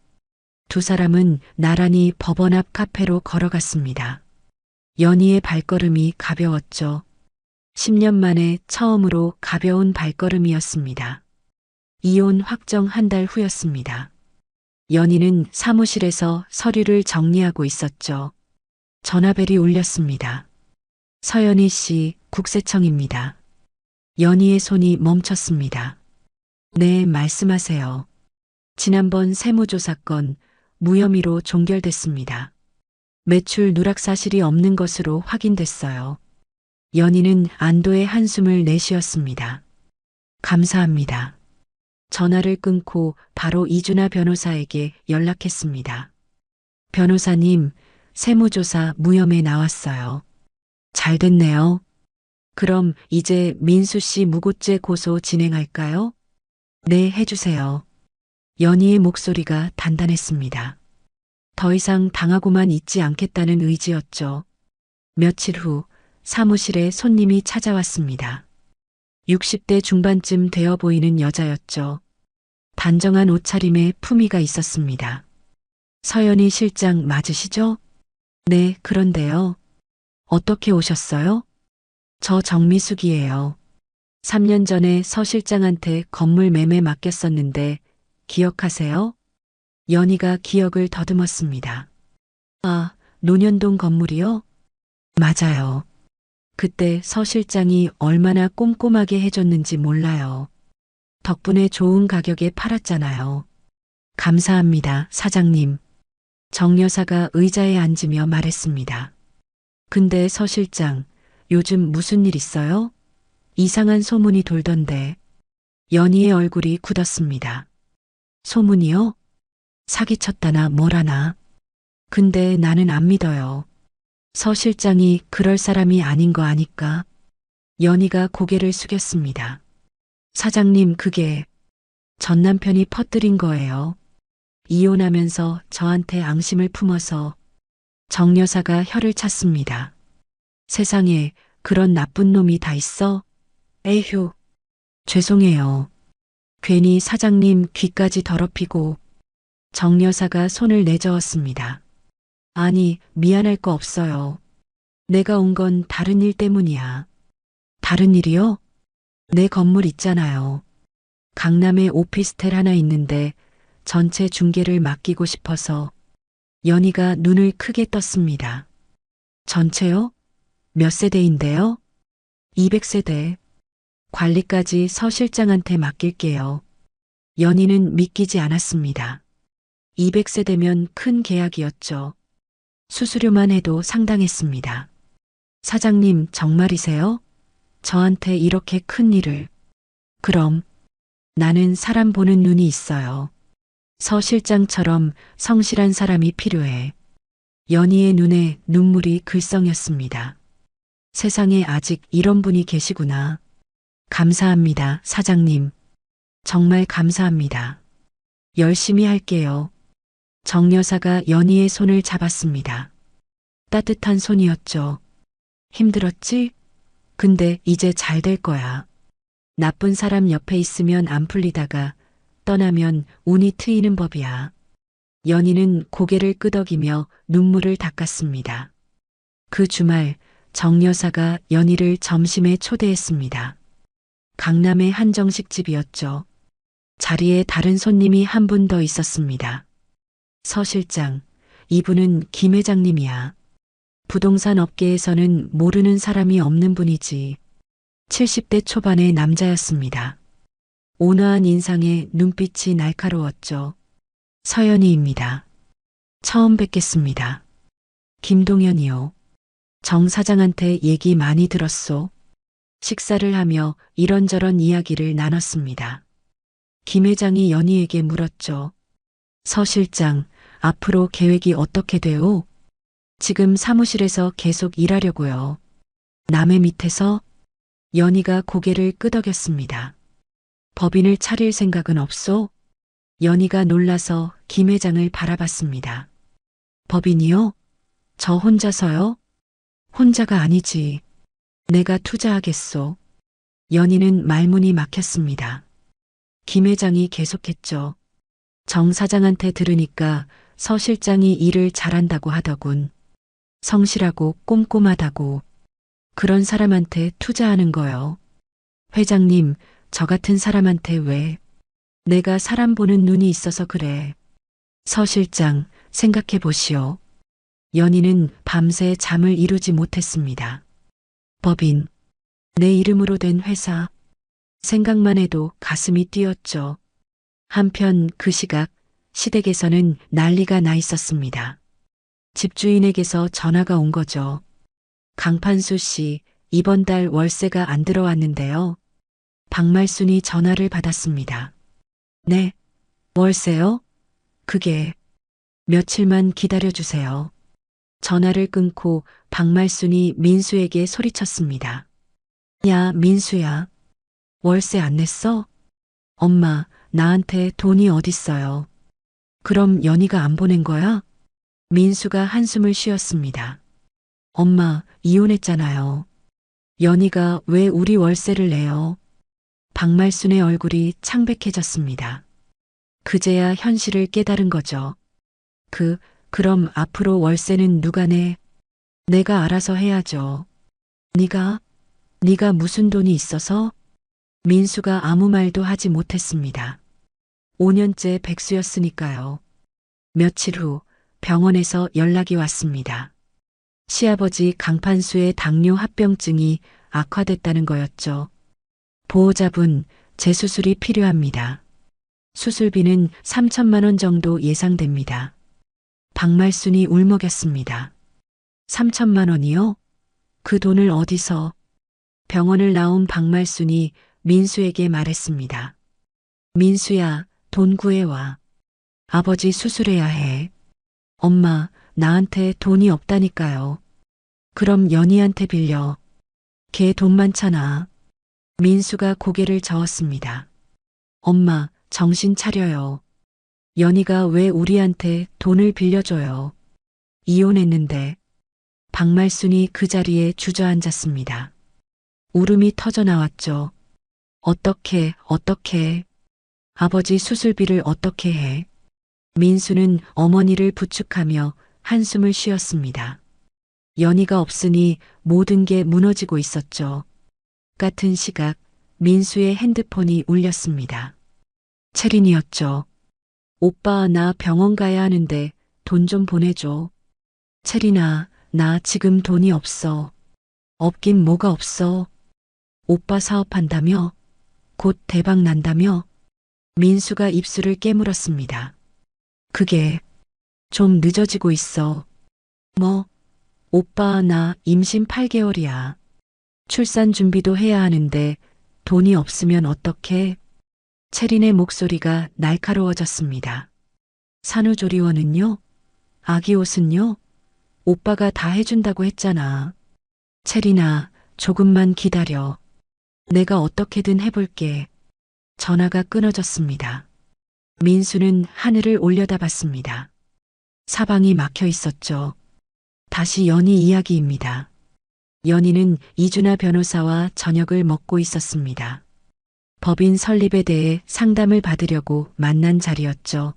[SPEAKER 2] 두 사람은 나란히 법원 앞 카페로 걸어갔습니다. 연희의 발걸음이 가벼웠죠. 10년 만에 처음으로 가벼운 발걸음이었습니다. 이혼 확정 한 달 후였습니다. 연희는 사무실에서 서류를 정리하고 있었죠. 전화벨이 울렸습니다. 서연희 씨, 국세청입니다. 연희의 손이 멈췄습니다. 네, 말씀하세요. 지난번 세무조사 건 무혐의로 종결됐습니다. 매출 누락 사실이 없는 것으로 확인됐어요. 연희는 안도의 한숨을 내쉬었습니다. 감사합니다. 전화를 끊고 바로 이준아 변호사에게 연락했습니다. 변호사님, 세무조사 무혐의 나왔어요. 잘 됐네요. 그럼 이제 민수 씨 무고죄 고소 진행할까요? 네, 해주세요. 연희의 목소리가 단단했습니다. 더 이상 당하고만 있지 않겠다는 의지였죠. 며칠 후 사무실에 손님이 찾아왔습니다. 60대 중반쯤 되어 보이는 여자였죠. 단정한 옷차림에 품위가 있었습니다. 서연희 실장 맞으시죠? 네, 그런데요. 어떻게 오셨어요? 저 정미숙이에요. 3년 전에 서 실장한테 건물 매매 맡겼었는데 기억하세요? 연희가 기억을 더듬었습니다. 아, 논현동 건물이요? 맞아요. 그때 서 실장이 얼마나 꼼꼼하게 해줬는지 몰라요. 덕분에 좋은 가격에 팔았잖아요. 감사합니다, 사장님. 정 여사가 의자에 앉으며 말했습니다. 근데 서 실장, 요즘 무슨 일 있어요? 이상한 소문이 돌던데. 연희의 얼굴이 굳었습니다. 소문이요? 사기쳤다나 뭐라나. 근데 나는 안 믿어요. 서 실장이 그럴 사람이 아닌 거 아니까. 연희가 고개를 숙였습니다. 사장님, 그게 전 남편이 퍼뜨린 거예요. 이혼하면서 저한테 앙심을 품어서. 정 여사가 혀를 찼습니다. 세상에 그런 나쁜 놈이 다 있어? 에휴. 죄송해요. 괜히 사장님 귀까지 더럽히고. 정 여사가 손을 내저었습니다. 아니, 미안할 거 없어요. 내가 온 건 다른 일 때문이야. 다른 일이요? 내 건물 있잖아요. 강남에 오피스텔 하나 있는데 전체 중개를 맡기고 싶어서. 연희가 눈을 크게 떴습니다. 전체요? 몇 세대인데요? 200세대. 관리까지 서 실장한테 맡길게요. 연희는 믿기지 않았습니다. 200세대면 큰 계약이었죠. 수수료만 해도 상당했습니다. 사장님, 정말이세요? 저한테 이렇게 큰 일을. 그럼 나는 사람 보는 눈이 있어요. 서 실장처럼 성실한 사람이 필요해. 연희의 눈에 눈물이 글썽였습니다. 세상에 아직 이런 분이 계시구나. 감사합니다, 사장님. 정말 감사합니다. 열심히 할게요. 정 여사가 연희의 손을 잡았습니다. 따뜻한 손이었죠. 힘들었지? 근데 이제 잘 될 거야. 나쁜 사람 옆에 있으면 안 풀리다가 떠나면 운이 트이는 법이야. 연희는 고개를 끄덕이며 눈물을 닦았습니다. 그 주말 정 여사가 연희를 점심에 초대했습니다. 강남의 한정식집이었죠. 자리에 다른 손님이 한 분 더 있었습니다. 서 실장, 이분은 김 회장님이야. 부동산 업계에서는 모르는 사람이 없는 분이지. 70대 초반의 남자였습니다. 온화한 인상에 눈빛이 날카로웠죠. 서연희입니다. 처음 뵙겠습니다. 김동현이요. 정 사장한테 얘기 많이 들었소. 식사를 하며 이런저런 이야기를 나눴습니다. 김 회장이 연희에게 물었죠. 서 실장, 앞으로 계획이 어떻게 돼요? 지금 사무실에서 계속 일하려고요. 남의 밑에서? 연희가 고개를 끄덕였습니다. 법인을 차릴 생각은 없소? 연희가 놀라서 김 회장을 바라봤습니다. 법인이요? 저 혼자서요? 혼자가 아니지. 내가 투자하겠소. 연희는 말문이 막혔습니다. 김 회장이 계속했죠. 정 사장한테 들으니까 서 실장이 일을 잘한다고 하더군. 성실하고 꼼꼼하다고. 그런 사람한테 투자하는 거요. 회장님, 저 같은 사람한테 왜? 내가 사람 보는 눈이 있어서 그래. 서 실장, 생각해 보시오. 연희는 밤새 잠을 이루지 못했습니다. 법인, 내 이름으로 된 회사. 생각만 해도 가슴이 뛰었죠. 한편 그 시각 시댁에서는 난리가 나 있었습니다. 집주인에게서 전화가 온 거죠. 강판수 씨, 이번 달 월세가 안 들어왔는데요. 박말순이 전화를 받았습니다. 네, 월세요? 그게 며칠만 기다려주세요. 전화를 끊고 박말순이 민수에게 소리쳤습니다. 야, 민수야. 월세 안 냈어? 엄마, 나한테 돈이 어딨어요. 그럼 연희가 안 보낸 거야? 민수가 한숨을 쉬었습니다. 엄마, 이혼했잖아요. 연희가 왜 우리 월세를 내요? 박말순의 얼굴이 창백해졌습니다. 그제야 현실을 깨달은 거죠. 그럼 앞으로 월세는 누가 내? 내가 알아서 해야죠. 네가 무슨 돈이 있어서? 민수가 아무 말도 하지 못했습니다. 5년째 백수였으니까요. 며칠 후 병원에서 연락이 왔습니다. 시아버지 강판수의 당뇨 합병증이 악화됐다는 거였죠. 보호자분, 재수술이 필요합니다. 수술비는 3천만 원 정도 예상됩니다. 박말순이 울먹였습니다. 3천만 원이요? 그 돈을 어디서? 병원을 나온 박말순이 민수에게 말했습니다. 민수야, 돈 구해와. 아버지 수술해야 해. 엄마, 나한테 돈이 없다니까요. 그럼 연희한테 빌려. 걔 돈 많잖아. 민수가 고개를 저었습니다. 엄마, 정신 차려요. 연희가 왜 우리한테 돈을 빌려줘요? 이혼했는데. 박말순이 그 자리에 주저앉았습니다. 울음이 터져 나왔죠. 어떻게. 아버지 수술비를 어떻게 해? 민수는 어머니를 부축하며 한숨을 쉬었습니다. 연희가 없으니 모든 게 무너지고 있었죠. 같은 시각 민수의 핸드폰이 울렸습니다. 채린이었죠. 오빠, 나 병원 가야 하는데 돈 좀 보내줘. 채린아, 나 지금 돈이 없어. 없긴 뭐가 없어. 오빠 사업한다며? 곧 대박 난다며? 민수가 입술을 깨물었습니다. 그게 좀 늦어지고 있어. 뭐? 오빠, 나 임신 8개월이야. 출산 준비도 해야 하는데 돈이 없으면 어떡해? 채린의 목소리가 날카로워졌습니다. 산후조리원은요? 아기 옷은요? 오빠가 다 해준다고 했잖아. 채린아, 조금만 기다려. 내가 어떻게든 해볼게. 전화가 끊어졌습니다. 민수는 하늘을 올려다봤습니다. 사방이 막혀 있었죠. 다시 연희 이야기입니다. 연희는 이준하 변호사와 저녁을 먹고 있었습니다. 법인 설립에 대해 상담을 받으려고 만난 자리였죠.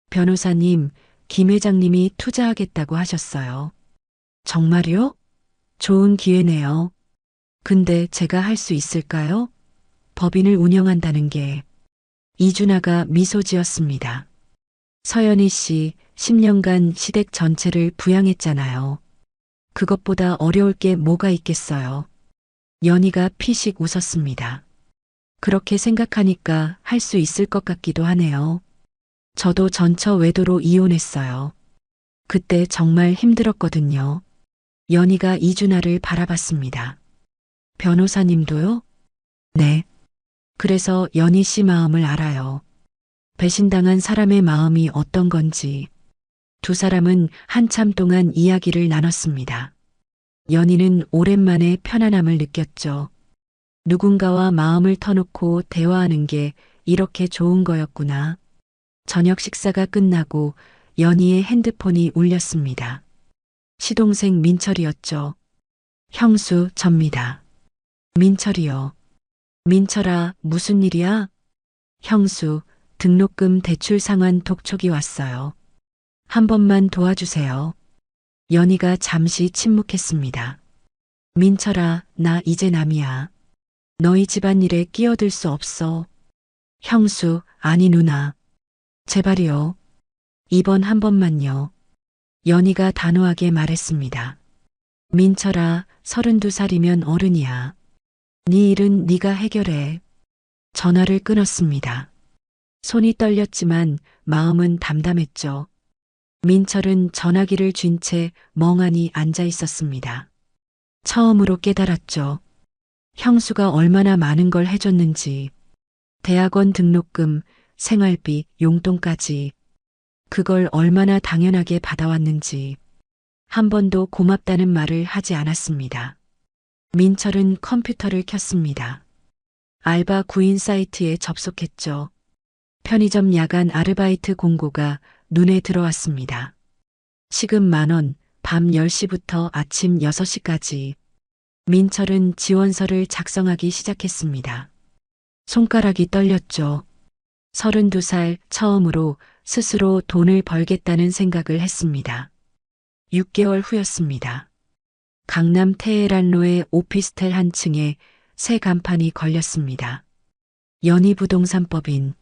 [SPEAKER 2] 변호사님, 김 회장님이 투자하겠다고 하셨어요. 정말요? 좋은 기회네요. 근데 제가 할 수 있을까요? 법인을 운영한다는 게. 이준하가 미소 지었습니다. 서연희 씨 10년간 시댁 전체를 부양했잖아요. 그것보다 어려울 게 뭐가 있겠어요. 연희가 피식 웃었습니다. 그렇게 생각하니까 할 수 있을 것 같기도 하네요. 저도 전처 외도로 이혼했어요. 그때 정말 힘들었거든요. 연희가 이준하를 바라봤습니다. 변호사님도요? 네. 그래서 연희 씨 마음을 알아요. 배신당한 사람의 마음이 어떤 건지. 두 사람은 한참 동안 이야기를 나눴습니다. 연희는 오랜만에 편안함을 느꼈죠. 누군가와 마음을 터놓고 대화하는 게 이렇게 좋은 거였구나. 저녁 식사가 끝나고 연희의 핸드폰이 울렸습니다. 시동생 민철이었죠. 형수, 접니다. 민철이요. 민철아, 무슨 일이야? 형수, 등록금 대출 상환 독촉이 왔어요. 한 번만 도와주세요. 연희가 잠시 침묵했습니다. 민철아, 나 이제 남이야. 너희 집안일에 끼어들 수 없어. 형수, 아니 누나. 제발이요. 이번 한 번만요. 연희가 단호하게 말했습니다. 민철아, 32살이면 어른이야. 네 일은 네가 해결해. 전화를 끊었습니다. 손이 떨렸지만 마음은 담담했죠. 민철은 전화기를 쥔 채 멍하니 앉아 있었습니다. 처음으로 깨달았죠. 형수가 얼마나 많은 걸 해줬는지. 대학원 등록금, 생활비, 용돈까지. 그걸 얼마나 당연하게 받아왔는지. 한 번도 고맙다는 말을 하지 않았습니다. 민철은 컴퓨터를 켰습니다. 알바 구인 사이트에 접속했죠. 편의점 야간 아르바이트 공고가 눈에 들어왔습니다. 시급 10,000원, 밤 10시부터 아침 6시까지. 민철은 지원서를 작성하기 시작했습니다. 손가락이 떨렸죠. 32살 처음으로 스스로 돈을 벌겠다는 생각을 했습니다. 6개월 후였습니다. 강남 테헤란로의 오피스텔 한 층에 새 간판이 걸렸습니다. 연희부동산법인.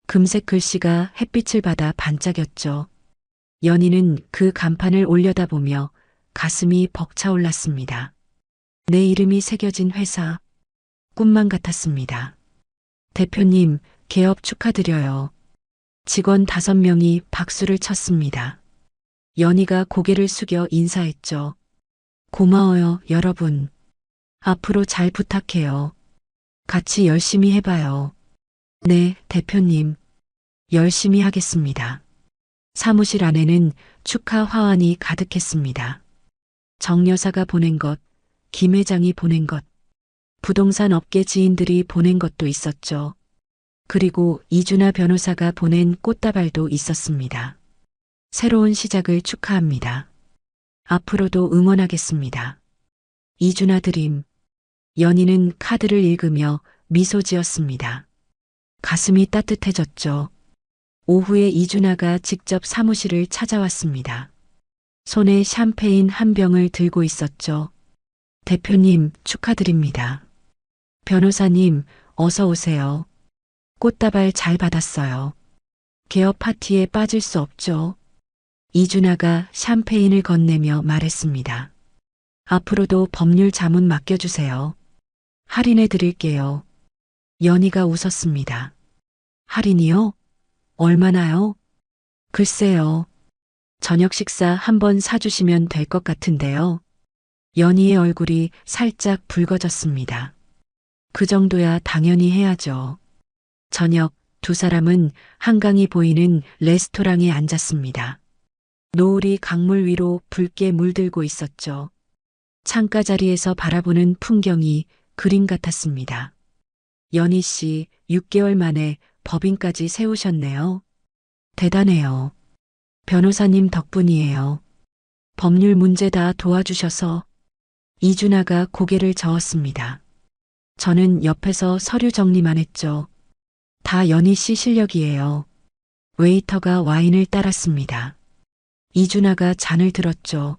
[SPEAKER 2] 금색 글씨가 햇빛을 받아 반짝였죠. 연희는 그 간판을 올려다보며 가슴이 벅차올랐습니다. 내 이름이 새겨진 회사. 꿈만 같았습니다. 대표님, 개업 축하드려요. 직원 5명이 박수를 쳤습니다. 연희가 고개를 숙여 인사했죠. 고마워요, 여러분. 앞으로 잘 부탁해요. 같이 열심히 해봐요. 네, 대표님. 열심히 하겠습니다. 사무실 안에는 축하 화환이 가득했습니다. 정 여사가 보낸 것, 김 회장이 보낸 것, 부동산 업계 지인들이 보낸 것도 있었죠. 그리고 이준하 변호사가 보낸 꽃다발도 있었습니다. 새로운 시작을 축하합니다. 앞으로도 응원하겠습니다. 이준하 드림. 연희는 카드를 읽으며 미소 지었습니다. 가슴이 따뜻해졌죠. 오후에 이준하가 직접 사무실을 찾아왔습니다. 손에 샴페인 한 병을 들고 있었죠. 대표님, 축하드립니다. 변호사님, 어서 오세요. 꽃다발 잘 받았어요. 개업 파티에 빠질 수 없죠. 이준하가 샴페인을 건네며 말했습니다. 앞으로도 법률 자문 맡겨주세요. 할인해 드릴게요. 연희가 웃었습니다. 할인이요? 얼마나요? 글쎄요. 저녁 식사 한번 사주시면 될 것 같은데요. 연희의 얼굴이 살짝 붉어졌습니다. 그 정도야 당연히 해야죠. 저녁 두 사람은 한강이 보이는 레스토랑에 앉았습니다. 노을이 강물 위로 붉게 물들고 있었죠. 창가 자리에서 바라보는 풍경이 그림 같았습니다. 연희 씨, 6개월 만에 법인까지 세우셨네요. 대단해요. 변호사님 덕분이에요. 법률 문제 다 도와주셔서. 이준하가 고개를 저었습니다. 저는 옆에서 서류 정리만 했죠. 다 연희 씨 실력이에요. 웨이터가 와인을 따랐습니다. 이준하가 잔을 들었죠.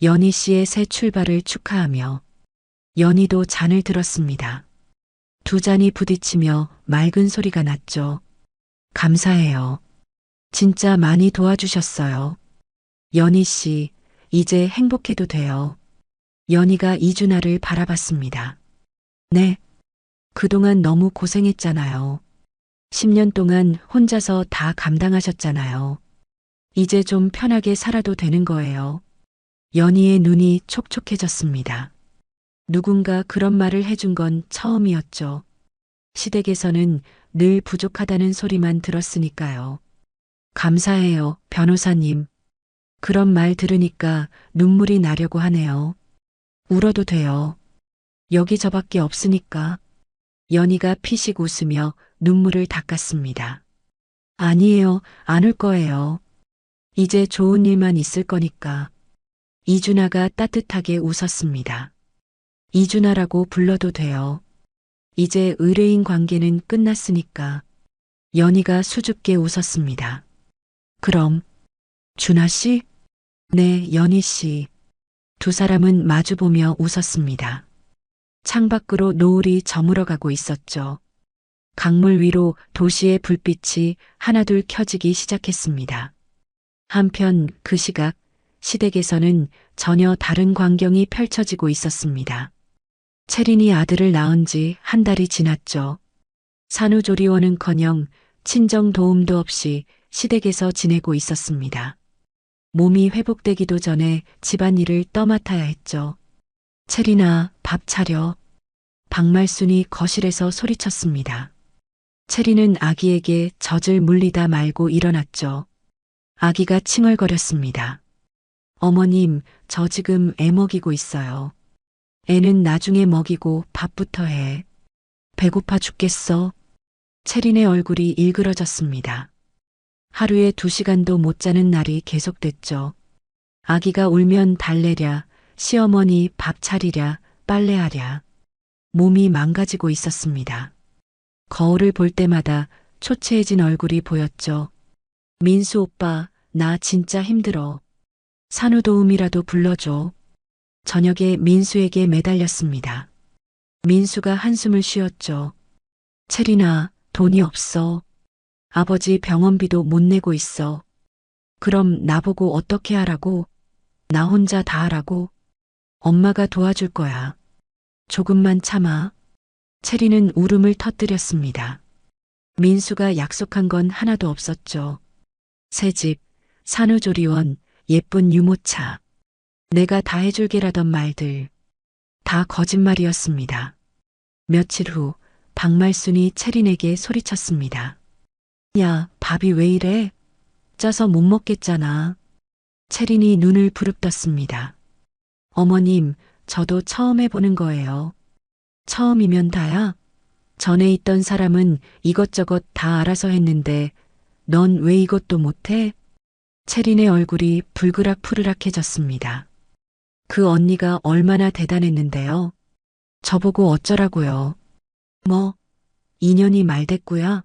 [SPEAKER 2] 연희 씨의 새 출발을 축하하며. 연희도 잔을 들었습니다. 두 잔이 부딪히며 맑은 소리가 났죠. 감사해요. 진짜 많이 도와주셨어요. 연희 씨, 이제 행복해도 돼요. 연희가 이준하를 바라봤습니다. 네. 그동안 너무 고생했잖아요. 10년 동안 혼자서 다 감당하셨잖아요. 이제 좀 편하게 살아도 되는 거예요. 연희의 눈이 촉촉해졌습니다. 누군가 그런 말을 해준 건 처음이었죠. 시댁에서는 늘 부족하다는 소리만 들었으니까요. 감사해요, 변호사님. 그런 말 들으니까 눈물이 나려고 하네요. 울어도 돼요. 여기 저밖에 없으니까. 연희가 피식 웃으며 눈물을 닦았습니다. 아니에요. 안 올 거예요. 이제 좋은 일만 있을 거니까. 이준아가 따뜻하게 웃었습니다. 이준아라고 불러도 돼요. 이제 의뢰인 관계는 끝났으니까. 연희가 수줍게 웃었습니다. 그럼, 준아 씨? 네, 연희 씨. 두 사람은 마주보며 웃었습니다. 창밖으로 노을이 저물어가고 있었죠. 강물 위로 도시의 불빛이 하나둘 켜지기 시작했습니다. 한편 그 시각 시댁에서는 전혀 다른 광경이 펼쳐지고 있었습니다. 채린이 아들을 낳은 지 한 달이 지났죠. 산후조리원은커녕 친정 도움도 없이 시댁에서 지내고 있었습니다. 몸이 회복되기도 전에 집안일을 떠맡아야 했죠. 채린아, 밥 차려. 박말순이 거실에서 소리쳤습니다. 채린은 아기에게 젖을 물리다 말고 일어났죠. 아기가 칭얼거렸습니다. 어머님, 저 지금 애 먹이고 있어요. 애는 나중에 먹이고 밥부터 해. 배고파 죽겠어. 채린의 얼굴이 일그러졌습니다. 하루에 2시간도 못 자는 날이 계속됐죠. 아기가 울면 달래랴, 시어머니 밥 차리랴, 빨래하랴. 몸이 망가지고 있었습니다. 거울을 볼 때마다 초췌해진 얼굴이 보였죠. 민수 오빠, 나 진짜 힘들어. 산후도우미라도 불러줘. 저녁에 민수에게 매달렸습니다. 민수가 한숨을 쉬었죠. 채린아, 돈이 없어. 아버지 병원비도 못 내고 있어. 그럼 나보고 어떻게 하라고? 나 혼자 다 하라고? 엄마가 도와줄 거야. 조금만 참아. 채린은 울음을 터뜨렸습니다. 민수가 약속한 건 하나도 없었죠. 새집, 산후조리원, 예쁜 유모차. 내가 다 해줄게라던 말들. 다 거짓말이었습니다. 며칠 후 박말순이 채린에게 소리쳤습니다. 야, 밥이 왜 이래? 짜서 못 먹겠잖아. 채린이 눈을 부릅떴습니다. 어머님, 저도 처음 해보는 거예요. 처음이면 다야? 전에 있던 사람은 이것저것 다 알아서 했는데 넌 왜 이것도 못해? 채린의 얼굴이 불그락푸르락해졌습니다. 그 언니가 얼마나 대단했는데요. 저보고 어쩌라고요. 뭐, 인연이 말대꾸야?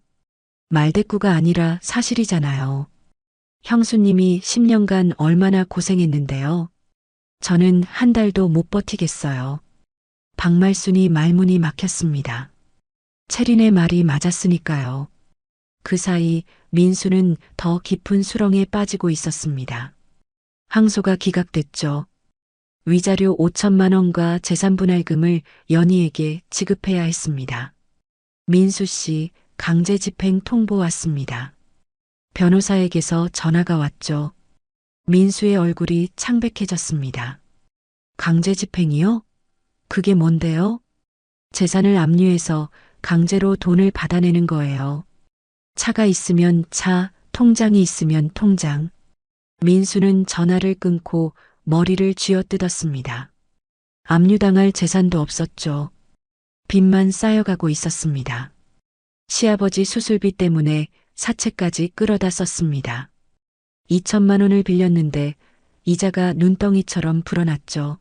[SPEAKER 2] 말대꾸가 아니라 사실이잖아요. 형수님이 10년간 얼마나 고생했는데요. 저는 한 달도 못 버티겠어요. 박말순이 말문이 막혔습니다. 채린의 말이 맞았으니까요. 그 사이 민수는 더 깊은 수렁에 빠지고 있었습니다. 항소가 기각됐죠. 위자료 5천만 원과 재산분할금을 연희에게 지급해야 했습니다. 민수 씨, 강제집행 통보 왔습니다. 변호사에게서 전화가 왔죠. 민수의 얼굴이 창백해졌습니다. 강제집행이요? 그게 뭔데요? 재산을 압류해서 강제로 돈을 받아내는 거예요. 차가 있으면 차, 통장이 있으면 통장. 민수는 전화를 끊고 머리를 쥐어뜯었습니다. 압류당할 재산도 없었죠. 빚만 쌓여가고 있었습니다. 시아버지 수술비 때문에 사채까지 끌어다 썼습니다. 2천만 원을 빌렸는데 이자가 눈덩이처럼 불어났죠.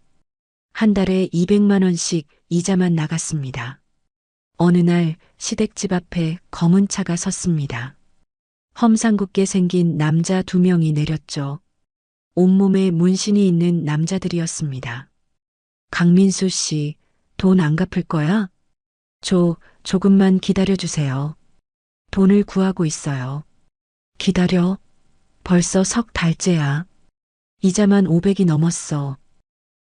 [SPEAKER 2] 한 달에 200만 원씩 이자만 나갔습니다. 어느 날 시댁집 앞에 검은 차가 섰습니다. 험상궂게 생긴 남자 2명이 내렸죠. 온몸에 문신이 있는 남자들이었습니다. 강민수 씨, 돈 안 갚을 거야? 조금만 기다려주세요. 돈을 구하고 있어요. 기다려? 벌써 석 달째야. 이자만 500이 넘었어.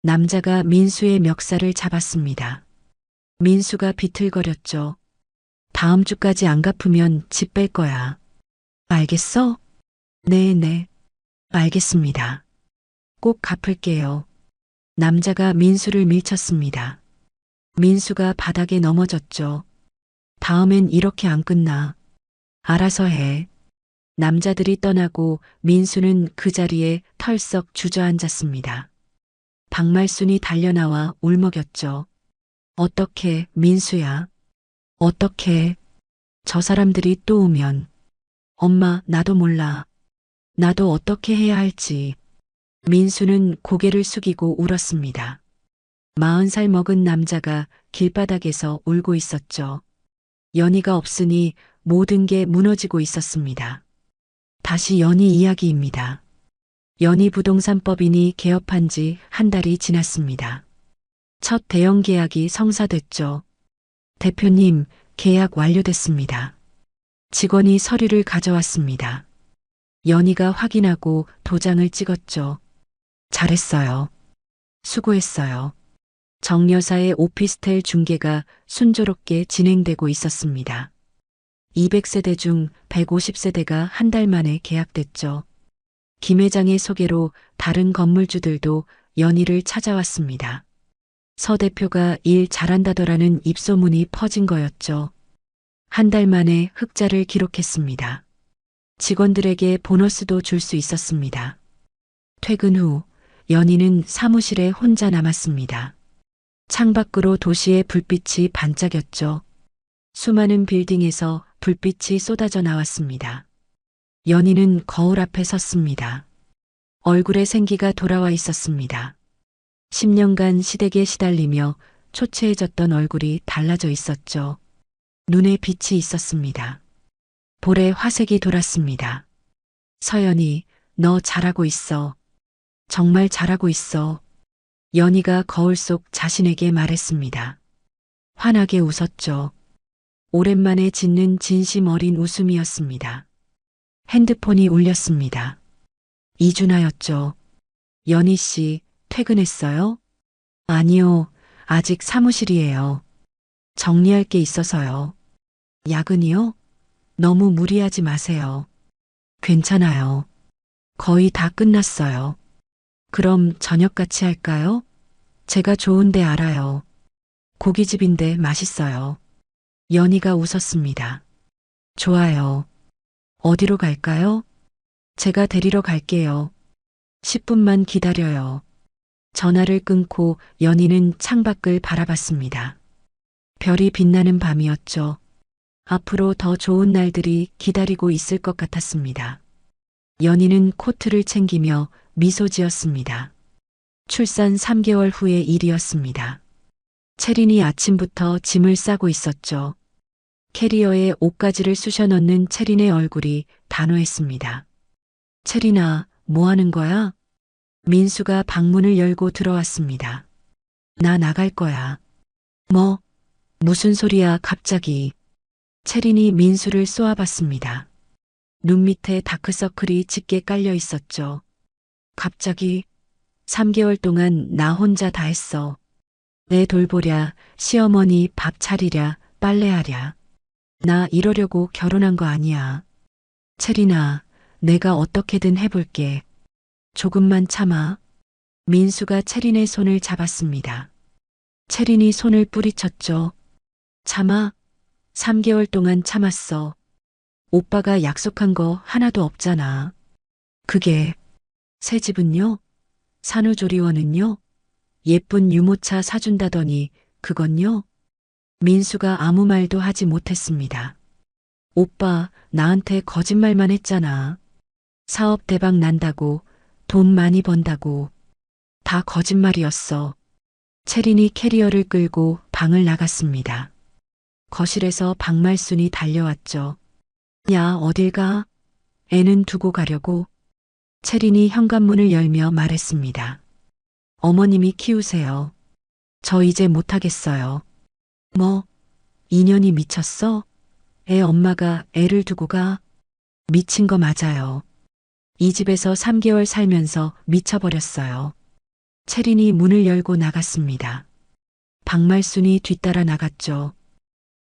[SPEAKER 2] 남자가 민수의 멱살을 잡았습니다. 민수가 비틀거렸죠. 다음 주까지 안 갚으면 집 뺄 거야. 알겠어? 네. 알겠습니다. 꼭 갚을게요. 남자가 민수를 밀쳤습니다. 민수가 바닥에 넘어졌죠. 다음엔 이렇게 안 끝나. 알아서 해. 남자들이 떠나고 민수는 그 자리에 털썩 주저앉았습니다. 박말순이 달려나와 울먹였죠. 어떻게, 민수야? 어떻게? 저 사람들이 또 오면 엄마, 나도 몰라. 나도 어떻게 해야 할지. 민수는 고개를 숙이고 울었습니다. 40살 먹은 남자가 길바닥에서 울고 있었죠. 연희가 없으니 모든 게 무너지고 있었습니다. 다시 연희 이야기입니다. 연희 부동산법인이 개업한 지 한 달이 지났습니다. 첫 대형 계약이 성사됐죠. 대표님, 계약 완료됐습니다. 직원이 서류를 가져왔습니다. 연희가 확인하고 도장을 찍었죠. 잘했어요. 수고했어요. 정 여사의 오피스텔 중개가 순조롭게 진행되고 있었습니다. 200세대 중 150세대가 한 달 만에 계약됐죠. 김 회장의 소개로 다른 건물주들도 연희를 찾아왔습니다. 서 대표가 일 잘한다더라는 입소문이 퍼진 거였죠. 한 달 만에 흑자를 기록했습니다. 직원들에게 보너스도 줄 수 있었습니다. 퇴근 후 연희는 사무실에 혼자 남았습니다. 창밖으로 도시의 불빛이 반짝였죠. 수많은 빌딩에서 불빛이 쏟아져 나왔습니다. 연희는 거울 앞에 섰습니다. 얼굴에 생기가 돌아와 있었습니다. 10년간 시댁에 시달리며 초췌해졌던 얼굴이 달라져 있었죠. 눈에 빛이 있었습니다. 볼에 화색이 돌았습니다. 서연이, 너 잘하고 있어. 정말 잘하고 있어. 연희가 거울 속 자신에게 말했습니다. 환하게 웃었죠. 오랜만에 짓는 진심 어린 웃음이었습니다. 핸드폰이 울렸습니다. 이준하였죠. 연희 씨, 퇴근했어요? 아니요, 아직 사무실이에요. 정리할 게 있어서요. 야근이요? 너무 무리하지 마세요. 괜찮아요. 거의 다 끝났어요. 그럼 저녁 같이 할까요? 제가 좋은 데 알아요. 고깃집인데 맛있어요. 연희가 웃었습니다. 좋아요. 어디로 갈까요? 제가 데리러 갈게요. 10분만 기다려요. 전화를 끊고 연희는 창밖을 바라봤습니다. 별이 빛나는 밤이었죠. 앞으로 더 좋은 날들이 기다리고 있을 것 같았습니다. 연희는 코트를 챙기며 미소 지었습니다. 출산 3개월 후의 일이었습니다. 채린이 아침부터 짐을 싸고 있었죠. 캐리어에 옷가지를 쑤셔 넣는 채린의 얼굴이 단호했습니다. 채린아, 뭐 하는 거야? 민수가 방문을 열고 들어왔습니다. 나 나갈 거야. 뭐? 무슨 소리야, 갑자기. 채린이 민수를 쏘아봤습니다. 눈 밑에 다크서클이 짙게 깔려 있었죠. 갑자기 3개월 동안 나 혼자 다 했어. 애 돌보랴, 시어머니 밥 차리랴, 빨래하랴. 나 이러려고 결혼한 거 아니야. 채린아, 내가 어떻게든 해볼게. 조금만 참아. 민수가 채린의 손을 잡았습니다. 채린이 손을 뿌리쳤죠. 참아. 3개월 동안 참았어. 오빠가 약속한 거 하나도 없잖아. 그게 새 집은요? 산후조리원은요? 예쁜 유모차 사준다더니 그건요? 민수가 아무 말도 하지 못했습니다. 오빠, 나한테 거짓말만 했잖아. 사업 대박 난다고, 돈 많이 번다고. 다 거짓말이었어. 채린이 캐리어를 끌고 방을 나갔습니다. 거실에서 박말순이 달려왔죠. 야, 어딜 가? 애는 두고 가려고. 채린이 현관문을 열며 말했습니다. 어머님이 키우세요. 저 이제 못하겠어요. 뭐? 인연이 미쳤어? 애 엄마가 애를 두고 가? 미친 거 맞아요. 이 집에서 3개월 살면서 미쳐버렸어요. 채린이 문을 열고 나갔습니다. 박말순이 뒤따라 나갔죠.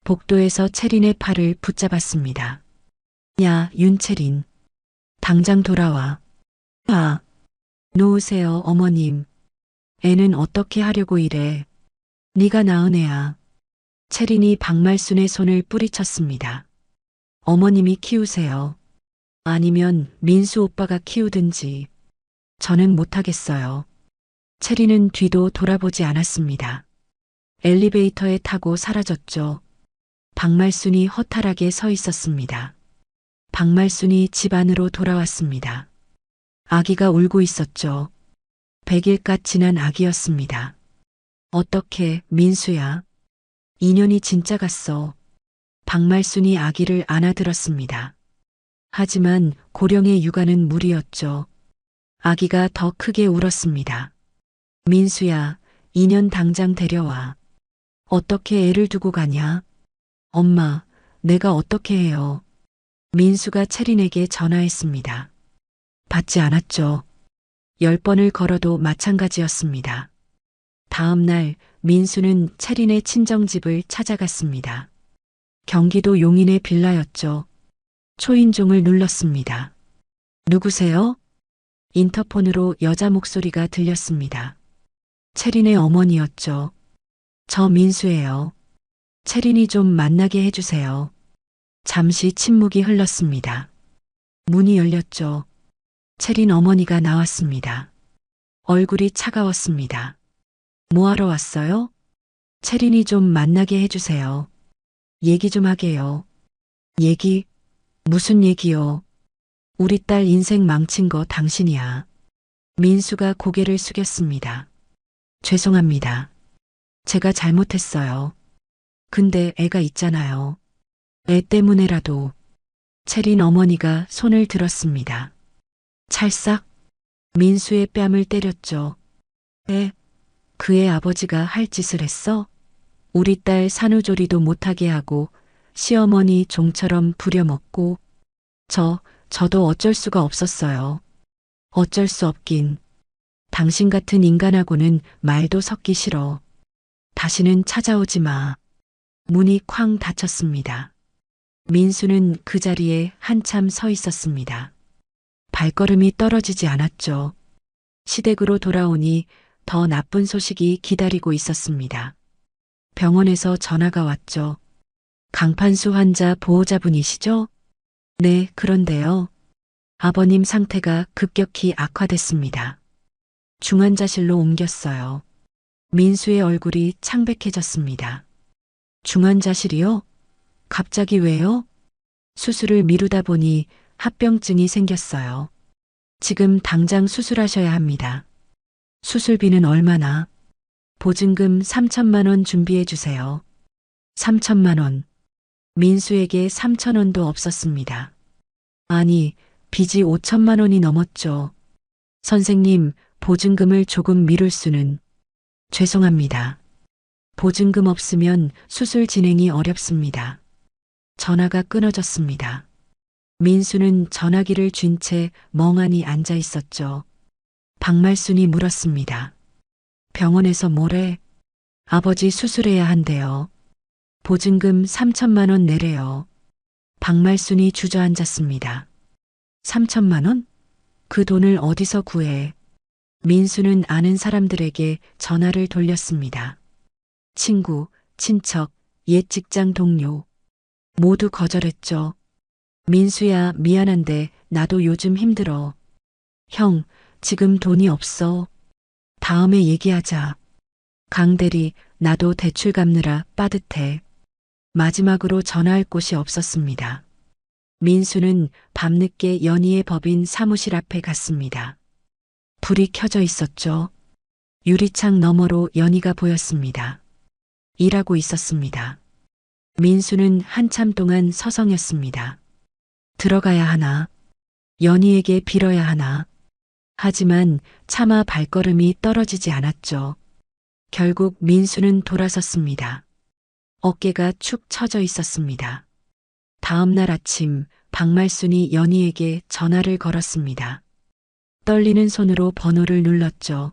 [SPEAKER 2] 복도에서 채린의 팔을 붙잡았습니다. 야, 윤채린. 당장 돌아와. 아, 놓으세요, 어머님. 애는 어떻게 하려고 이래. 네가 낳은 애야. 채린이 박말순의 손을 뿌리쳤습니다. 어머님이 키우세요. 아니면 민수 오빠가 키우든지. 저는 못하겠어요. 채린은 뒤도 돌아보지 않았습니다. 엘리베이터에 타고 사라졌죠. 박말순이 허탈하게 서 있었습니다. 박말순이 집 안으로 돌아왔습니다. 아기가 울고 있었죠. 100일갓 지난 아기였습니다. 어떻게, 민수야? 2년이 진짜 갔어. 박말순이 아기를 안아들었습니다. 하지만 고령의 육아는 무리였죠. 아기가 더 크게 울었습니다. 민수야, 2년 당장 데려와. 어떻게 애를 두고 가냐? 엄마, 내가 어떻게 해요? 민수가 채린에게 전화했습니다. 받지 않았죠. 10번을 걸어도 마찬가지였습니다. 다음 날 민수는 채린의 친정집을 찾아갔습니다. 경기도 용인의 빌라였죠. 초인종을 눌렀습니다. 누구세요? 인터폰으로 여자 목소리가 들렸습니다. 채린의 어머니였죠. 저 민수예요. 채린이 좀 만나게 해주세요. 잠시 침묵이 흘렀습니다. 문이 열렸죠. 채린 어머니가 나왔습니다. 얼굴이 차가웠습니다. 뭐하러 왔어요? 채린이 좀 만나게 해주세요. 얘기 좀 하게요. 얘기? 무슨 얘기요? 우리 딸 인생 망친 거 당신이야. 민수가 고개를 숙였습니다. 죄송합니다. 제가 잘못했어요. 근데 애가 있잖아요. 애 때문에라도. 채린 어머니가 손을 들었습니다. 찰싹 민수의 뺨을 때렸죠. 그의 아버지가 할 짓을 했어? 우리 딸 산후조리도 못하게 하고 시어머니 종처럼 부려먹고 저도 어쩔 수가 없었어요. 어쩔 수 없긴. 당신 같은 인간하고는 말도 섞기 싫어. 다시는 찾아오지 마. 문이 쾅 닫혔습니다. 민수는 그 자리에 한참 서 있었습니다. 발걸음이 떨어지지 않았죠. 시댁으로 돌아오니 더 나쁜 소식이 기다리고 있었습니다. 병원에서 전화가 왔죠. 강판수 환자 보호자분이시죠? 네, 그런데요. 아버님 상태가 급격히 악화됐습니다. 중환자실로 옮겼어요. 민수의 얼굴이 창백해졌습니다. 중환자실이요? 갑자기 왜요? 수술을 미루다 보니 합병증이 생겼어요. 지금 당장 수술하셔야 합니다. 수술비는 얼마나? 보증금 3천만 원 준비해 주세요. 3천만 원. 민수에게 3천 원도 없었습니다. 아니, 빚이 5천만 원이 넘었죠. 선생님, 보증금을 조금 미룰 수는. 죄송합니다. 보증금 없으면 수술 진행이 어렵습니다. 전화가 끊어졌습니다. 민수는 전화기를 쥔 채 멍하니 앉아 있었죠. 박말순이 물었습니다. 병원에서 뭐래? 아버지 수술해야 한대요. 보증금 3천만 원 내래요. 박말순이 주저앉았습니다. 3천만 원? 그 돈을 어디서 구해? 민수는 아는 사람들에게 전화를 돌렸습니다. 친구, 친척, 옛 직장 동료. 모두 거절했죠. 민수야, 미안한데 나도 요즘 힘들어. 형, 지금 돈이 없어. 다음에 얘기하자. 강대리, 나도 대출 갚느라 빠듯해. 마지막으로 전화할 곳이 없었습니다. 민수는 밤늦게 연희의 법인 사무실 앞에 갔습니다. 불이 켜져 있었죠. 유리창 너머로 연희가 보였습니다. 일하고 있었습니다. 민수는 한참 동안 서성였습니다. 들어가야 하나? 연희에게 빌어야 하나? 하지만 차마 발걸음이 떨어지지 않았죠. 결국 민수는 돌아섰습니다. 어깨가 축 처져 있었습니다. 다음 날 아침 박말순이 연희에게 전화를 걸었습니다. 떨리는 손으로 번호를 눌렀죠.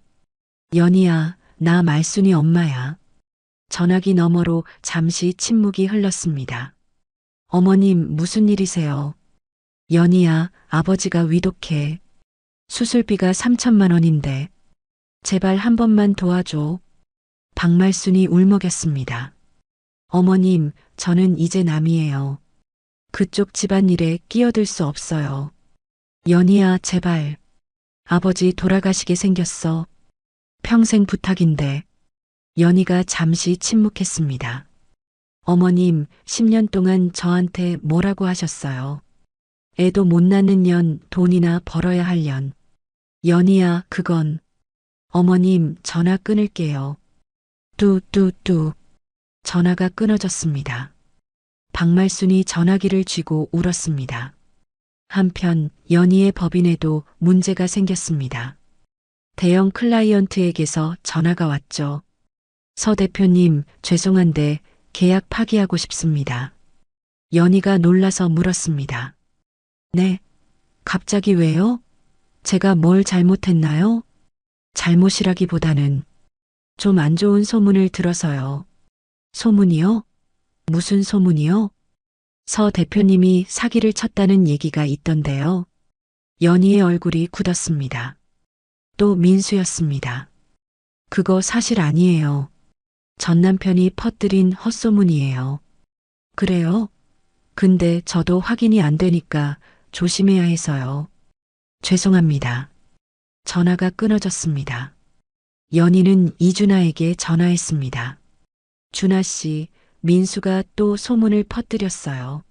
[SPEAKER 2] 연희야, 나 말순이 엄마야. 전화기 너머로 잠시 침묵이 흘렀습니다. 어머님, 무슨 일이세요? 연희야, 아버지가 위독해. 수술비가 3천만 원인데. 제발 한 번만 도와줘. 박말순이 울먹였습니다. 어머님, 저는 이제 남이에요. 그쪽 집안일에 끼어들 수 없어요. 연희야, 제발. 아버지 돌아가시게 생겼어. 평생 부탁인데. 연희가 잠시 침묵했습니다. 어머님, 10년 동안 저한테 뭐라고 하셨어요? 애도 못 낳는 년, 돈이나 벌어야 할 년. 연희야, 그건. 어머님, 전화 끊을게요. 뚜뚜뚜. 전화가 끊어졌습니다. 박말순이 전화기를 쥐고 울었습니다. 한편 연희의 법인에도 문제가 생겼습니다. 대형 클라이언트에게서 전화가 왔죠. 서 대표님, 죄송한데 계약 파기하고 싶습니다. 연희가 놀라서 물었습니다. 네? 갑자기 왜요? 제가 뭘 잘못했나요? 잘못이라기보다는 좀 안 좋은 소문을 들어서요. 소문이요? 무슨 소문이요? 서 대표님이 사기를 쳤다는 얘기가 있던데요. 연희의 얼굴이 굳었습니다. 또 민수였습니다. 그거 사실 아니에요. 전 남편이 퍼뜨린 헛소문이에요. 그래요? 근데 저도 확인이 안 되니까 조심해야 해서요. 죄송합니다. 전화가 끊어졌습니다. 연희는 이준하에게 전화했습니다. 준하 씨, 민수가 또 소문을 퍼뜨렸어요.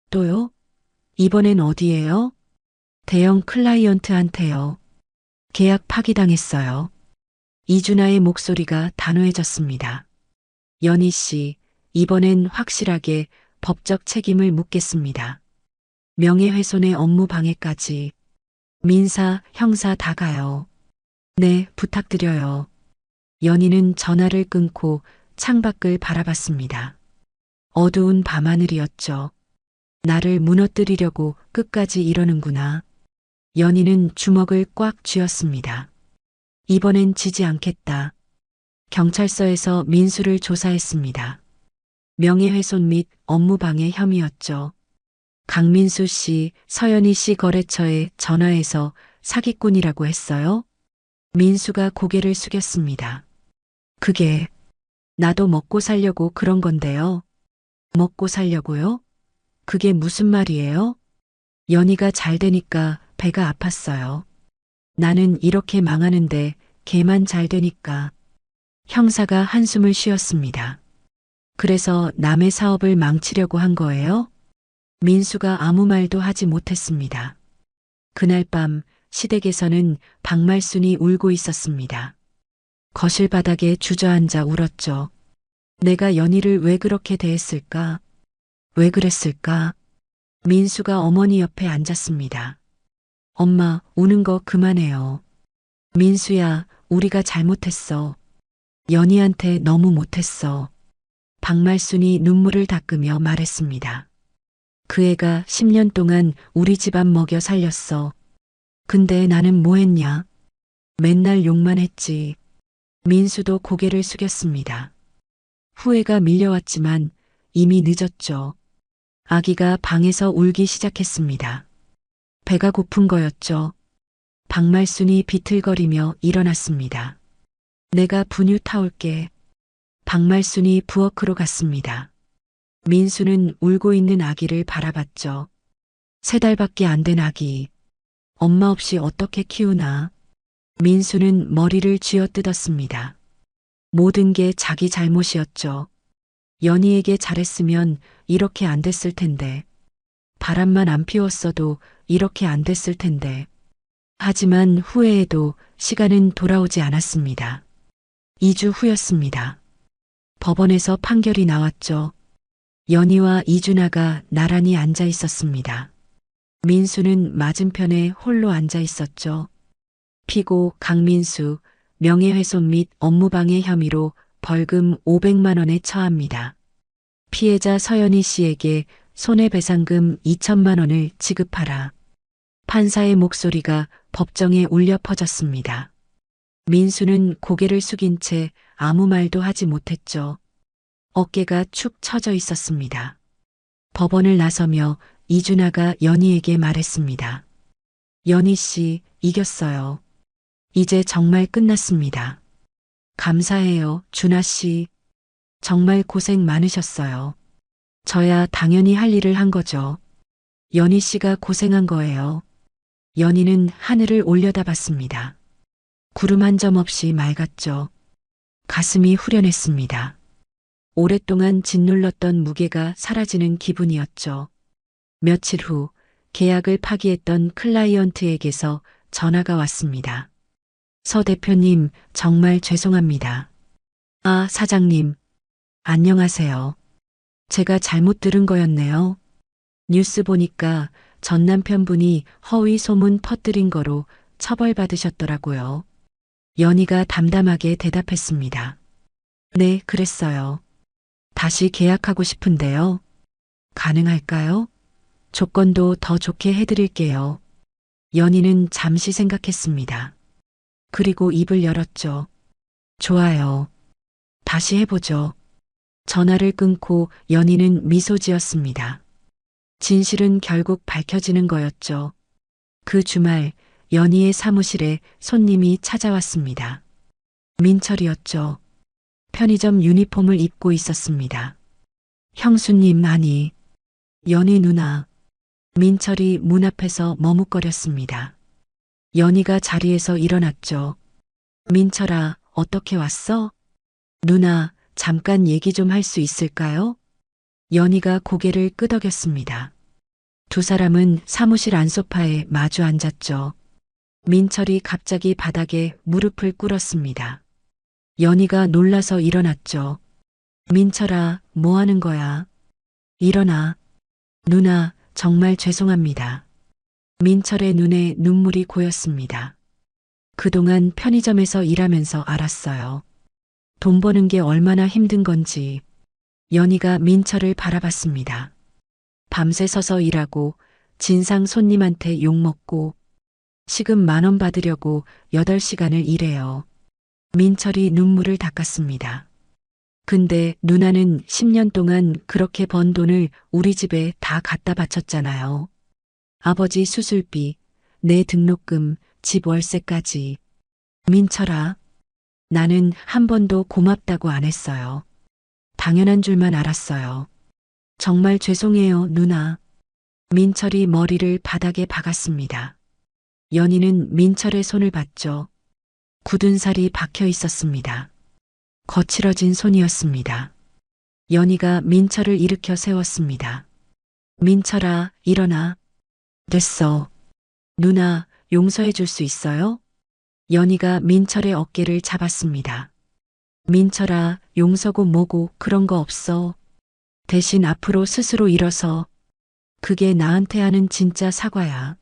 [SPEAKER 2] 또요? 이번엔 어디예요? 대형 클라이언트한테요. 계약 파기당했어요. 이준하의 목소리가 단호해졌습니다. 연희 씨, 이번엔 확실하게 법적 책임을 묻겠습니다. 명예훼손의 업무 방해까지. 민사, 형사 다 가요. 네, 부탁드려요. 연희는 전화를 끊고 창밖을 바라봤습니다. 어두운 밤하늘이었죠. 나를 무너뜨리려고 끝까지 이러는구나. 연희는 주먹을 꽉 쥐었습니다. 이번엔 지지 않겠다. 경찰서에서 민수를 조사했습니다. 명예훼손 및 업무방해 혐의였죠. 강민수 씨, 서연희 씨 거래처에 전화해서 사기꾼이라고 했어요? 민수가 고개를 숙였습니다. 그게 나도 먹고 살려고 그런 건데요. 먹고 살려고요? 그게 무슨 말이에요? 연희가 잘 되니까 배가 아팠어요. 나는 이렇게 망하는데 걔만 잘 되니까. 형사가 한숨을 쉬었습니다. 그래서 남의 사업을 망치려고 한 거예요? 민수가 아무 말도 하지 못했습니다. 그날 밤 시댁에서는 박말순이 울고 있었습니다. 거실 바닥에 주저앉아 울었죠. 내가 연희를 왜 그렇게 대했을까? 왜 그랬을까? 민수가 어머니 옆에 앉았습니다. 엄마, 우는 거 그만해요. 민수야, 우리가 잘못했어. 연희한테 너무 못했어. 박말순이 눈물을 닦으며 말했습니다. 그 애가 10년 동안 우리 집안 먹여 살렸어. 근데 나는 뭐 했냐? 맨날 욕만 했지. 민수도 고개를 숙였습니다. 후회가 밀려왔지만 이미 늦었죠. 아기가 방에서 울기 시작했습니다. 배가 고픈 거였죠. 박말순이 비틀거리며 일어났습니다. 내가 분유 타올게. 박말순이 부엌으로 갔습니다. 민수는 울고 있는 아기를 바라봤죠. 3달밖에 안 된 아기. 엄마 없이 어떻게 키우나. 민수는 머리를 쥐어뜯었습니다. 모든 게 자기 잘못이었죠. 연희에게 잘했으면 이렇게 안 됐을 텐데. 바람만 안 피웠어도 이렇게 안 됐을 텐데. 하지만 후회해도 시간은 돌아오지 않았습니다. 2주 후였습니다. 법원에서 판결이 나왔죠. 연희와 이준하가 나란히 앉아 있었습니다. 민수는 맞은편에 홀로 앉아 있었죠. 피고 강민수, 명예훼손 및 업무방해 혐의로 벌금 500만 원에 처합니다. 피해자 서연희 씨에게 손해배상금 2천만 원을 지급하라. 판사의 목소리가 법정에 울려 퍼졌습니다. 민수는 고개를 숙인 채 아무 말도 하지 못했죠. 어깨가 축 처져 있었습니다. 법원을 나서며 이준하가 연희에게 말했습니다. 연희 씨, 이겼어요. 이제 정말 끝났습니다. 감사해요, 준하 씨. 정말 고생 많으셨어요. 저야 당연히 할 일을 한 거죠. 연희 씨가 고생한 거예요. 연희는 하늘을 올려다봤습니다. 구름 한 점 없이 맑았죠. 가슴이 후련했습니다. 오랫동안 짓눌렀던 무게가 사라지는 기분이었죠. 며칠 후 계약을 파기했던 클라이언트에게서 전화가 왔습니다. 서 대표님, 정말 죄송합니다. 아, 사장님. 안녕하세요. 제가 잘못 들은 거였네요. 뉴스 보니까 전 남편분이 허위 소문 퍼뜨린 거로 처벌받으셨더라고요. 연희가 담담하게 대답했습니다. 네, 그랬어요. 다시 계약하고 싶은데요. 가능할까요? 조건도 더 좋게 해드릴게요. 연희는 잠시 생각했습니다. 그리고 입을 열었죠. 좋아요. 다시 해보죠. 전화를 끊고 연희는 미소 지었습니다. 진실은 결국 밝혀지는 거였죠. 그 주말 연희의 사무실에 손님이 찾아왔습니다. 민철이었죠. 편의점 유니폼을 입고 있었습니다. 형수님, 아니. 연희 누나. 민철이 문 앞에서 머뭇거렸습니다. 연희가 자리에서 일어났죠. 민철아, 어떻게 왔어? 누나, 잠깐 얘기 좀 할 수 있을까요? 연희가 고개를 끄덕였습니다. 두 사람은 사무실 안소파에 마주 앉았죠. 민철이 갑자기 바닥에 무릎을 꿇었습니다. 연희가 놀라서 일어났죠. 민철아, 뭐 하는 거야? 일어나. 누나, 정말 죄송합니다. 민철의 눈에 눈물이 고였습니다. 그동안 편의점에서 일하면서 알았어요. 돈 버는 게 얼마나 힘든 건지. 연희가 민철을 바라봤습니다. 밤새 서서 일하고 진상 손님한테 욕먹고 시급 10,000원 받으려고 8시간을 일해요. 민철이 눈물을 닦았습니다. 근데 누나는 10년 동안 그렇게 번 돈을 우리 집에 다 갖다 바쳤잖아요. 아버지 수술비, 내 등록금, 집 월세까지. 민철아, 나는 한 번도 고맙다고 안 했어요. 당연한 줄만 알았어요. 정말 죄송해요, 누나. 민철이 머리를 바닥에 박았습니다. 연희는 민철의 손을 봤죠. 굳은 살이 박혀 있었습니다. 거칠어진 손이었습니다. 연희가 민철을 일으켜 세웠습니다. 민철아, 일어나. 됐어. 누나, 용서해 줄 수 있어요? 연희가 민철의 어깨를 잡았습니다. 민철아, 용서고 뭐고 그런 거 없어. 대신 앞으로 스스로 일어서. 그게 나한테 하는 진짜 사과야.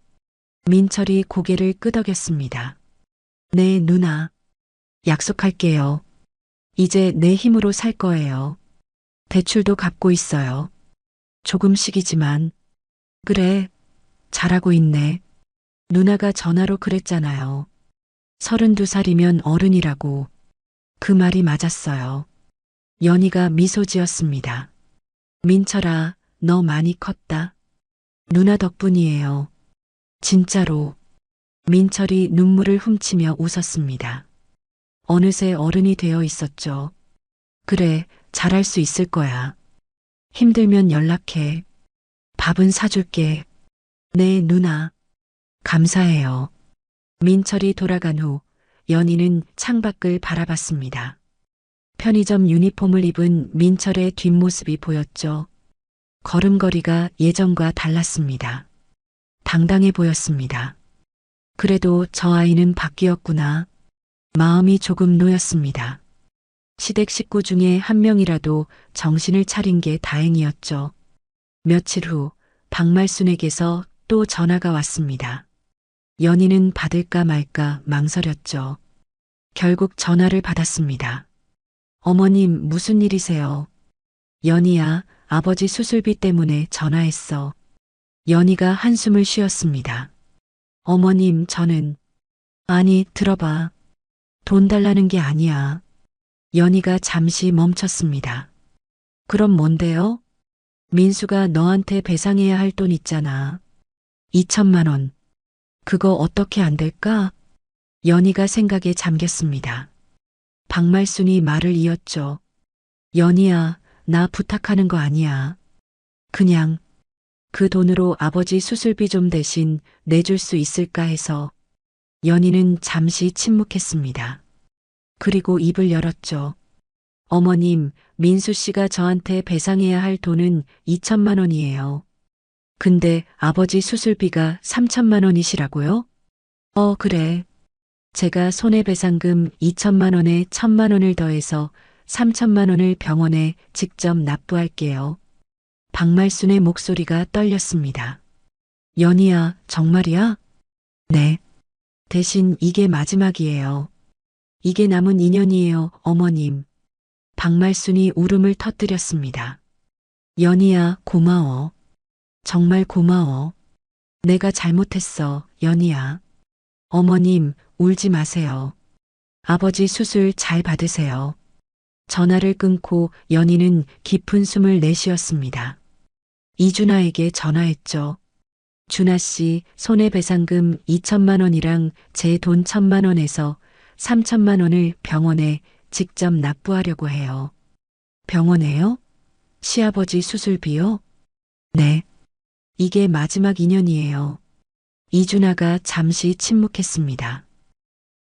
[SPEAKER 2] 민철이 고개를 끄덕였습니다. 네, 누나. 약속할게요. 이제 내 힘으로 살 거예요. 대출도 갚고 있어요. 조금씩이지만. 그래, 잘하고 있네. 누나가 전화로 그랬잖아요. 32살이면 어른이라고. 그 말이 맞았어요. 연희가 미소 지었습니다. 민철아, 너 많이 컸다. 누나 덕분이에요. 진짜로. 민철이 눈물을 훔치며 웃었습니다. 어느새 어른이 되어 있었죠. 그래, 잘할 수 있을 거야. 힘들면 연락해. 밥은 사줄게. 네, 누나. 감사해요. 민철이 돌아간 후 연희는 창밖을 바라봤습니다. 편의점 유니폼을 입은 민철의 뒷모습이 보였죠. 걸음걸이가 예전과 달랐습니다. 당당해 보였습니다. 그래도 저 아이는 바뀌었구나. 마음이 조금 놓였습니다. 시댁 식구 중에 한 명이라도 정신을 차린 게 다행이었죠. 며칠 후 박말순에게서 또 전화가 왔습니다. 연희는 받을까 말까 망설였죠. 결국 전화를 받았습니다. 어머님, 무슨 일이세요? 연희야, 아버지 수술비 때문에 전화했어. 연희가 한숨을 쉬었습니다. 어머님, 저는... 아니, 들어봐. 돈 달라는 게 아니야. 연희가 잠시 멈췄습니다. 그럼 뭔데요? 민수가 너한테 배상해야 할 돈 있잖아. 2천만 원. 그거 어떻게 안 될까? 연희가 생각에 잠겼습니다. 박말순이 말을 이었죠. 연희야, 나 부탁하는 거 아니야. 그냥 그 돈으로 아버지 수술비 좀 대신 내줄 수 있을까 해서. 연희는 잠시 침묵했습니다. 그리고 입을 열었죠. 어머님, 민수 씨가 저한테 배상해야 할 돈은 2천만 원이에요. 근데 아버지 수술비가 3천만 원이시라고요? 그래. 제가 손해배상금 2천만 원에 1천만 원을 더해서 3천만 원을 병원에 직접 납부할게요. 박말순의 목소리가 떨렸습니다. 연희야, 정말이야? 네. 대신 이게 마지막이에요. 이게 남은 인연이에요, 어머님. 박말순이 울음을 터뜨렸습니다. 연희야, 고마워. 정말 고마워. 내가 잘못했어, 연희야. 어머님, 울지 마세요. 아버지 수술 잘 받으세요. 전화를 끊고 연희는 깊은 숨을 내쉬었습니다. 이준아에게 전화했죠. 준아 씨, 손해배상금 2천만 원이랑 제 돈 1천만 원에서 3천만 원을 병원에 직접 납부하려고 해요. 병원에요? 시아버지 수술비요? 네. 이게 마지막 인연이에요. 이준아가 잠시 침묵했습니다.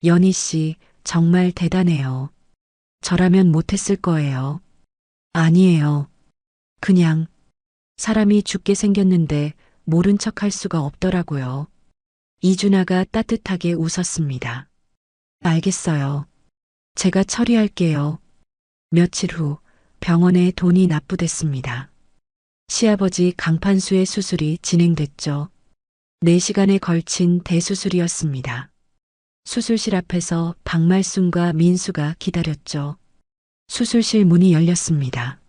[SPEAKER 2] 연희 씨, 정말 대단해요. 저라면 못했을 거예요. 아니에요. 그냥 사람이 죽게 생겼는데 모른 척 할 수가 없더라고요. 이준아가 따뜻하게 웃었습니다. 알겠어요. 제가 처리할게요. 며칠 후 병원에 돈이 납부됐습니다. 시아버지 강판수의 수술이 진행됐죠. 4시간에 걸친 대수술이었습니다. 수술실 앞에서 박말순과 민수가 기다렸죠. 수술실 문이 열렸습니다.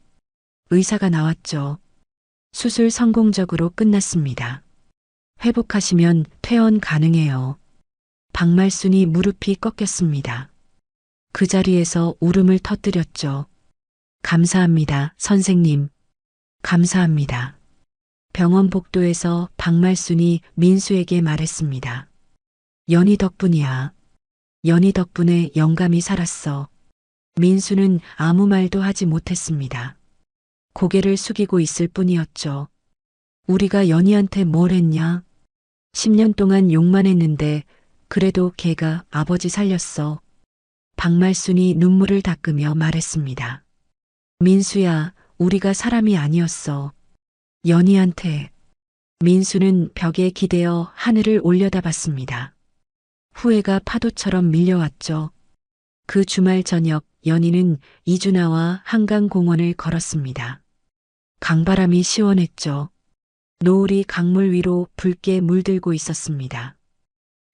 [SPEAKER 2] 의사가 나왔죠. 수술 성공적으로 끝났습니다. 회복하시면 퇴원 가능해요. 박말순이 무릎이 꺾였습니다. 그 자리에서 울음을 터뜨렸죠. 감사합니다, 선생님. 감사합니다. 병원 복도에서 박말순이 민수에게 말했습니다. 연희 덕분이야. 연희 덕분에 영감이 살았어. 민수는 아무 말도 하지 못했습니다. 고개를 숙이고 있을 뿐이었죠. 우리가 연희한테 뭘 했냐? 10년 동안 욕만 했는데 그래도 걔가 아버지 살렸어. 박말순이 눈물을 닦으며 말했습니다. 민수야, 우리가 사람이 아니었어. 연희한테. 민수는 벽에 기대어 하늘을 올려다봤습니다. 후회가 파도처럼 밀려왔죠. 그 주말 저녁 연희는 이준아와 한강공원을 걸었습니다. 강바람이 시원했죠. 노을이 강물 위로 붉게 물들고 있었습니다.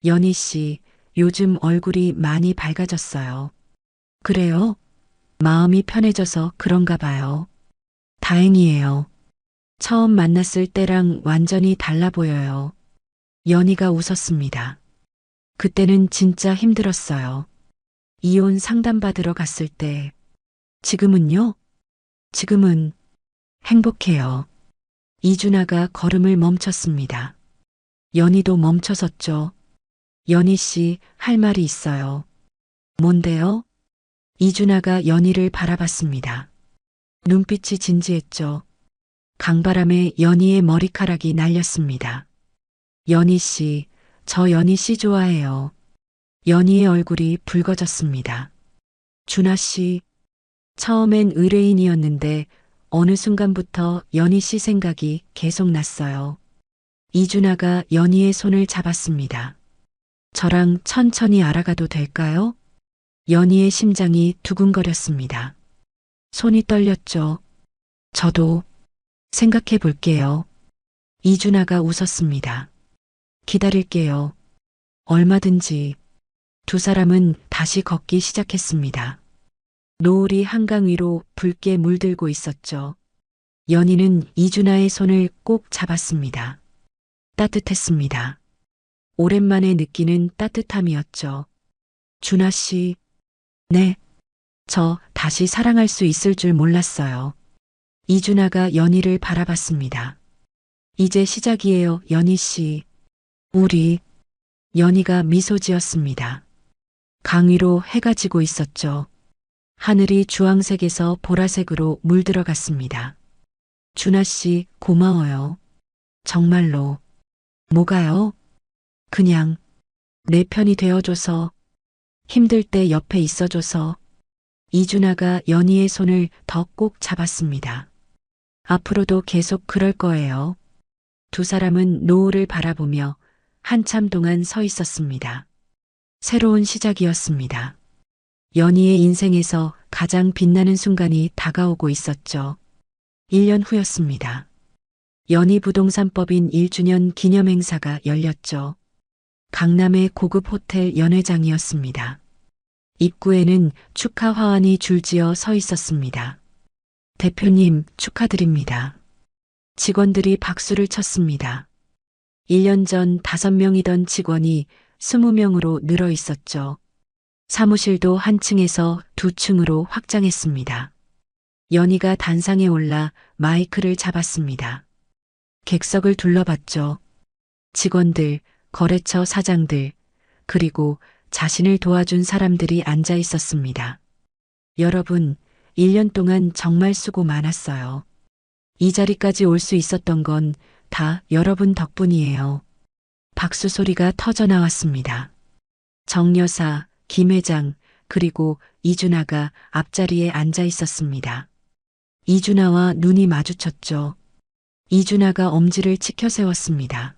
[SPEAKER 2] 연희 씨, 요즘 얼굴이 많이 밝아졌어요. 그래요? 마음이 편해져서 그런가 봐요. 다행이에요. 처음 만났을 때랑 완전히 달라 보여요. 연희가 웃었습니다. 그때는 진짜 힘들었어요. 이혼 상담받으러 갔을 때. 지금은요? 지금은 행복해요. 이준아가 걸음을 멈췄습니다. 연희도 멈춰섰죠. 연희 씨, 할 말이 있어요. 뭔데요? 이준아가 연희를 바라봤습니다. 눈빛이 진지했죠. 강바람에 연희의 머리카락이 날렸습니다. 연희 씨, 저 연희 씨 좋아해요. 연희의 얼굴이 붉어졌습니다. 준아 씨, 처음엔 의뢰인이었는데 어느 순간부터 연희 씨 생각이 계속 났어요. 이준아가 연희의 손을 잡았습니다. 저랑 천천히 알아가도 될까요? 연희의 심장이 두근거렸습니다. 손이 떨렸죠. 저도 생각해 볼게요. 이준아가 웃었습니다. 기다릴게요. 얼마든지. 두 사람은 다시 걷기 시작했습니다. 노을이 한강 위로 붉게 물들고 있었죠. 연희는 이준아의 손을 꼭 잡았습니다. 따뜻했습니다. 오랜만에 느끼는 따뜻함이었죠. 준아 씨, 네. 저 다시 사랑할 수 있을 줄 몰랐어요. 이준아가 연희를 바라봤습니다. 이제 시작이에요, 연희 씨. 우리. 연희가 미소 지었습니다. 강 위로 해가 지고 있었죠. 하늘이 주황색에서 보라색으로 물들어갔습니다. 준아 씨, 고마워요. 정말로. 뭐가요? 그냥 내 편이 되어줘서, 힘들 때 옆에 있어줘서. 이준아가 연희의 손을 더 꼭 잡았습니다. 앞으로도 계속 그럴 거예요. 두 사람은 노을을 바라보며 한참 동안 서 있었습니다. 새로운 시작이었습니다. 연희의 인생에서 가장 빛나는 순간이 다가오고 있었죠. 1년 후였습니다. 연희 부동산법인 1주년 기념 행사가 열렸죠. 강남의 고급 호텔 연회장이었습니다. 입구에는 축하 화환이 줄지어 서 있었습니다. 대표님 축하드립니다. 직원들이 박수를 쳤습니다. 1년 전 5명이던 직원이 20명으로 늘어 있었죠. 사무실도 한 층에서 2층으로 확장했습니다. 연희가 단상에 올라 마이크를 잡았습니다. 객석을 둘러봤죠. 직원들, 거래처 사장들, 그리고 자신을 도와준 사람들이 앉아 있었습니다. 여러분, 1년 동안 정말 수고 많았어요. 이 자리까지 올 수 있었던 건 다 여러분 덕분이에요. 박수 소리가 터져 나왔습니다. 정 여사, 김 회장, 그리고 이준하가 앞자리에 앉아 있었습니다. 이준하와 눈이 마주쳤죠. 이준하가 엄지를 치켜 세웠습니다.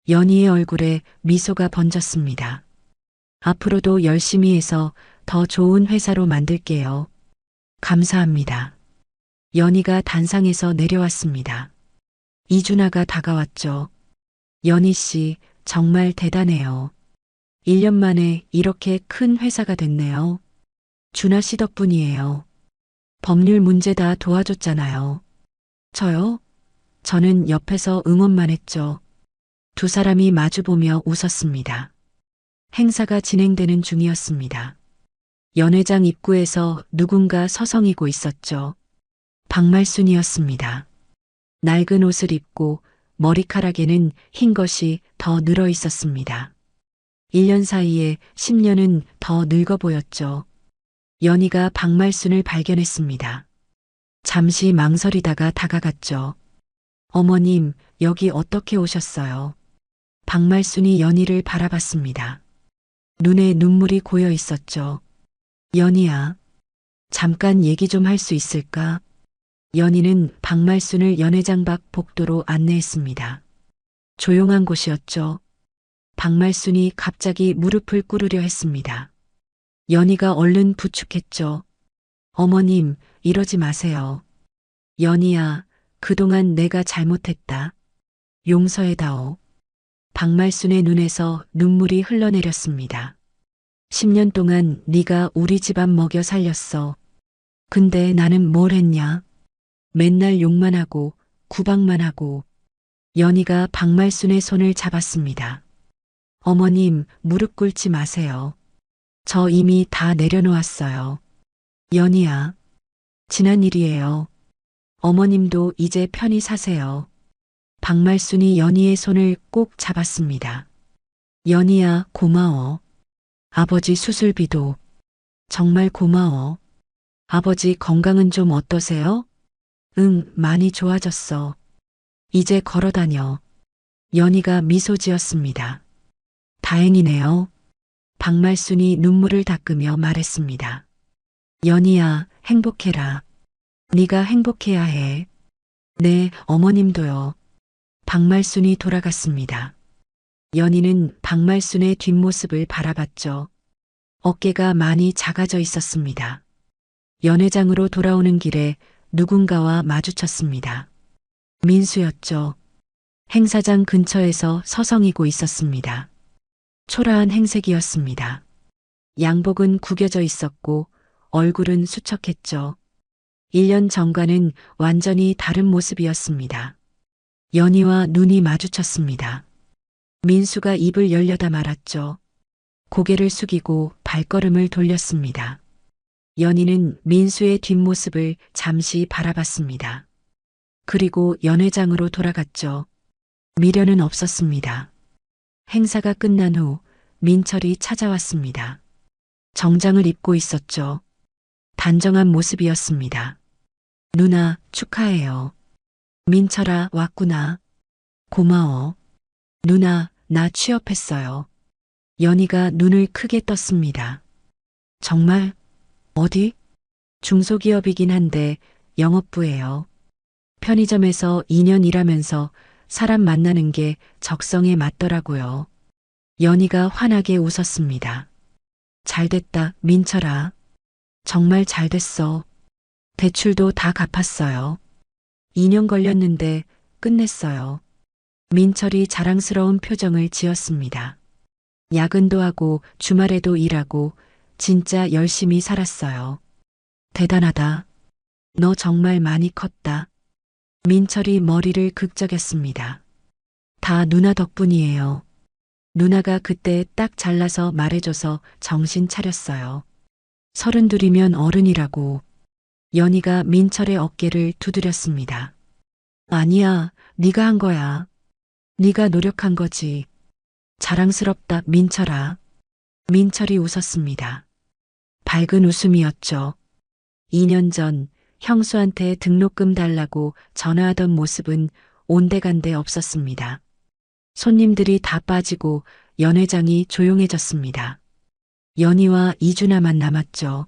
[SPEAKER 2] 연희의 얼굴에 미소가 번졌습니다. 앞으로도 열심히 해서 더 좋은 회사로 만들게요. 감사합니다. 연희가 단상에서 내려왔습니다. 이준하가 다가왔죠. 연희 씨, 정말 대단해요. 1년 만에 이렇게 큰 회사가 됐네요. 준하 씨 덕분이에요. 법률 문제 다 도와줬잖아요. 저요? 저는 옆에서 응원만 했죠. 두 사람이 마주보며 웃었습니다. 행사가 진행되는 중이었습니다. 연회장 입구에서 누군가 서성이고 있었죠. 박말순이었습니다. 낡은 옷을 입고 머리카락에는 흰 것이 더 늘어 있었습니다. 1년 사이에 10년은 더 늙어 보였죠. 연희가 박말순을 발견했습니다. 잠시 망설이다가 다가갔죠. 어머님, 여기 어떻게 오셨어요? 박말순이 연희를 바라봤습니다. 눈에 눈물이 고여 있었죠. 연희야, 잠깐 얘기 좀 할 수 있을까? 연희는 박말순을 연회장 밖 복도로 안내했습니다. 조용한 곳이었죠. 박말순이 갑자기 무릎을 꿇으려 했습니다. 연희가 얼른 부축했죠. 어머님, 이러지 마세요. 연희야, 그동안 내가 잘못했다. 용서해다오. 박말순의 눈에서 눈물이 흘러내렸습니다. 10년 동안 네가 우리 집안 먹여 살렸어. 근데 나는 뭘 했냐? 맨날 욕만 하고 구박만 하고. 연희가 박말순의 손을 잡았습니다. 어머님, 무릎 꿇지 마세요. 저 이미 다 내려놓았어요. 연희야, 지난 일이에요. 어머님도 이제 편히 사세요. 박말순이 연희의 손을 꼭 잡았습니다. 연희야, 고마워. 아버지 수술비도 정말 고마워. 아버지 건강은 좀 어떠세요? 응, 많이 좋아졌어. 이제 걸어다녀. 연희가 미소 지었습니다. 다행이네요. 박말순이 눈물을 닦으며 말했습니다. 연희야, 행복해라. 네가 행복해야 해. 네, 어머님도요. 박말순이 돌아갔습니다. 연희는 박말순의 뒷모습을 바라봤죠. 어깨가 많이 작아져 있었습니다. 연회장으로 돌아오는 길에 누군가와 마주쳤습니다. 민수였죠. 행사장 근처에서 서성이고 있었습니다. 초라한 행색이었습니다. 양복은 구겨져 있었고 얼굴은 수척했죠. 1년 전과는 완전히 다른 모습이었습니다. 연희와 눈이 마주쳤습니다. 민수가 입을 열려다 말았죠. 고개를 숙이고 발걸음을 돌렸습니다. 연희는 민수의 뒷모습을 잠시 바라봤습니다. 그리고 연회장으로 돌아갔죠. 미련은 없었습니다. 행사가 끝난 후 민철이 찾아왔습니다. 정장을 입고 있었죠. 단정한 모습이었습니다. 누나, 축하해요. 민철아, 왔구나. 고마워. 누나, 나 취업했어요. 연희가 눈을 크게 떴습니다. 정말? 어디? 중소기업이긴 한데 영업부예요. 편의점에서 2년 일하면서 사람 만나는 게 적성에 맞더라고요. 연희가 환하게 웃었습니다. 잘됐다, 민철아. 정말 잘됐어. 대출도 다 갚았어요. 2년 걸렸는데 끝냈어요. 민철이 자랑스러운 표정을 지었습니다. 야근도 하고 주말에도 일하고 진짜 열심히 살았어요. 대단하다. 너 정말 많이 컸다. 민철이 머리를 극적였습니다. 다 누나 덕분이에요. 누나가 그때 딱 잘라서 말해줘서 정신 차렸어요. 32이면 어른이라고. 연희가 민철의 어깨를 두드렸습니다. 아니야, 네가 한 거야. 네가 노력한 거지. 자랑스럽다, 민철아. 민철이 웃었습니다. 밝은 웃음이었죠. 2년 전 형수한테 등록금 달라고 전화하던 모습은 온데간데 없었습니다. 손님들이 다 빠지고 연회장이 조용해졌습니다. 연희와 이준아만 남았죠.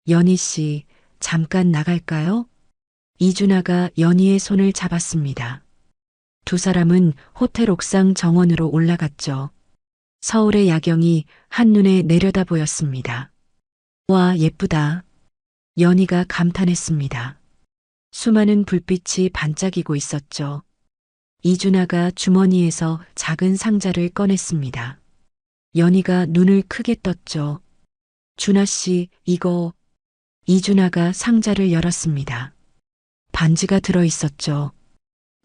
[SPEAKER 2] 연희 씨, 잠깐 나갈까요? 이준아가 연희의 손을 잡았습니다. 두 사람은 호텔 옥상 정원으로 올라갔죠. 서울의 야경이 한눈에 내려다 보였습니다. 와, 예쁘다. 연희가 감탄했습니다. 수많은 불빛이 반짝이고 있었죠. 이준아가 주머니에서 작은 상자를 꺼냈습니다. 연희가 눈을 크게 떴죠. 준아 씨, 이거. 이준아가 상자를 열었습니다. 반지가 들어 있었죠.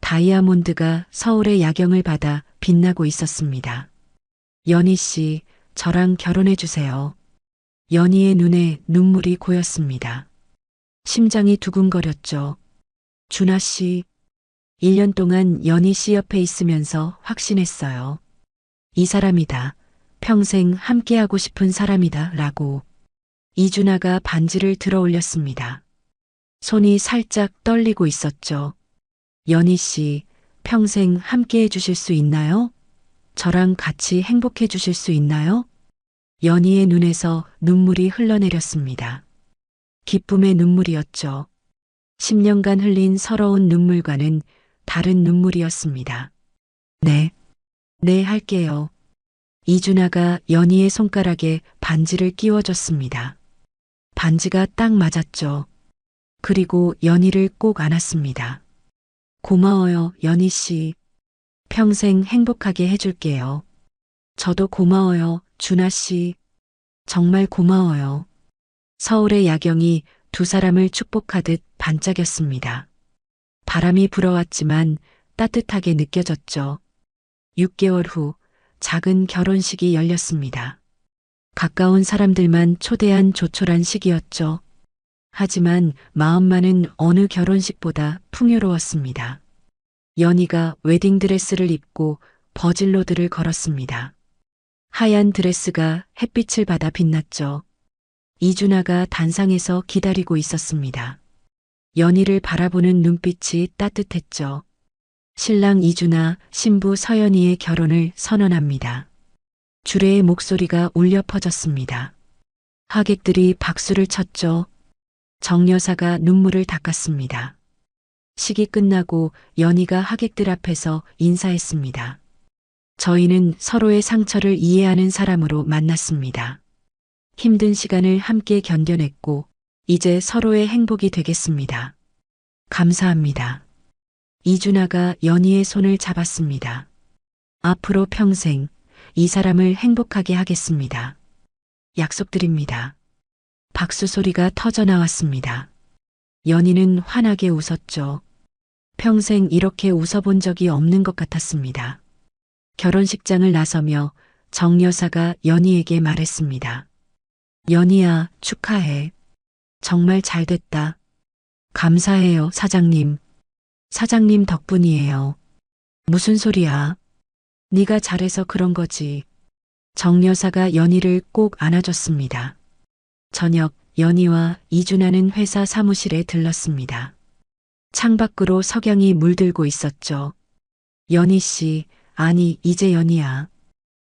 [SPEAKER 2] 다이아몬드가 서울의 야경을 받아 빛나고 있었습니다. 연희 씨, 저랑 결혼해 주세요. 연희의 눈에 눈물이 고였습니다. 심장이 두근거렸죠. 준아 씨, 1년 동안 연희 씨 옆에 있으면서 확신했어요. 이 사람이다. 평생 함께하고 싶은 사람이다. 라고. 이준아가 반지를 들어 올렸습니다. 손이 살짝 떨리고 있었죠. 연희 씨, 평생 함께해 주실 수 있나요? 저랑 같이 행복해 주실 수 있나요? 연희의 눈에서 눈물이 흘러내렸습니다. 기쁨의 눈물이었죠. 10년간 흘린 서러운 눈물과는 다른 눈물이었습니다. 네, 할게요. 이준아가 연희의 손가락에 반지를 끼워줬습니다. 반지가 딱 맞았죠. 그리고 연희를 꼭 안았습니다. 고마워요, 연희 씨. 평생 행복하게 해줄게요. 저도 고마워요, 준아 씨. 정말 고마워요. 서울의 야경이 두 사람을 축복하듯 반짝였습니다. 바람이 불어왔지만 따뜻하게 느껴졌죠. 6개월 후 작은 결혼식이 열렸습니다. 가까운 사람들만 초대한 조촐한 식이었죠. 하지만 마음만은 어느 결혼식보다 풍요로웠습니다. 연희가 웨딩드레스를 입고 버질로드를 걸었습니다. 하얀 드레스가 햇빛을 받아 빛났죠. 이준아가 단상에서 기다리고 있었습니다. 연희를 바라보는 눈빛이 따뜻했죠. 신랑 이준아, 신부 서연이의 결혼을 선언합니다. 주례의 목소리가 울려 퍼졌습니다. 하객들이 박수를 쳤죠. 정 여사가 눈물을 닦았습니다. 식이 끝나고 연희가 하객들 앞에서 인사했습니다. 저희는 서로의 상처를 이해하는 사람으로 만났습니다. 힘든 시간을 함께 견뎌냈고 이제 서로의 행복이 되겠습니다. 감사합니다. 이준아가 연희의 손을 잡았습니다. 앞으로 평생 이 사람을 행복하게 하겠습니다. 약속드립니다. 박수 소리가 터져 나왔습니다. 연희는 환하게 웃었죠. 평생 이렇게 웃어본 적이 없는 것 같았습니다. 결혼식장을 나서며 정 여사가 연희에게 말했습니다. 연희야, 축하해. 정말 잘됐다. 감사해요, 사장님. 사장님 덕분이에요. 무슨 소리야? 네가 잘해서 그런 거지. 정 여사가 연희를 꼭 안아줬습니다. 저녁 연희와 이준아는 회사 사무실에 들렀습니다. 창밖으로 석양이 물들고 있었죠. 연희 씨, 아니 이제 연희야.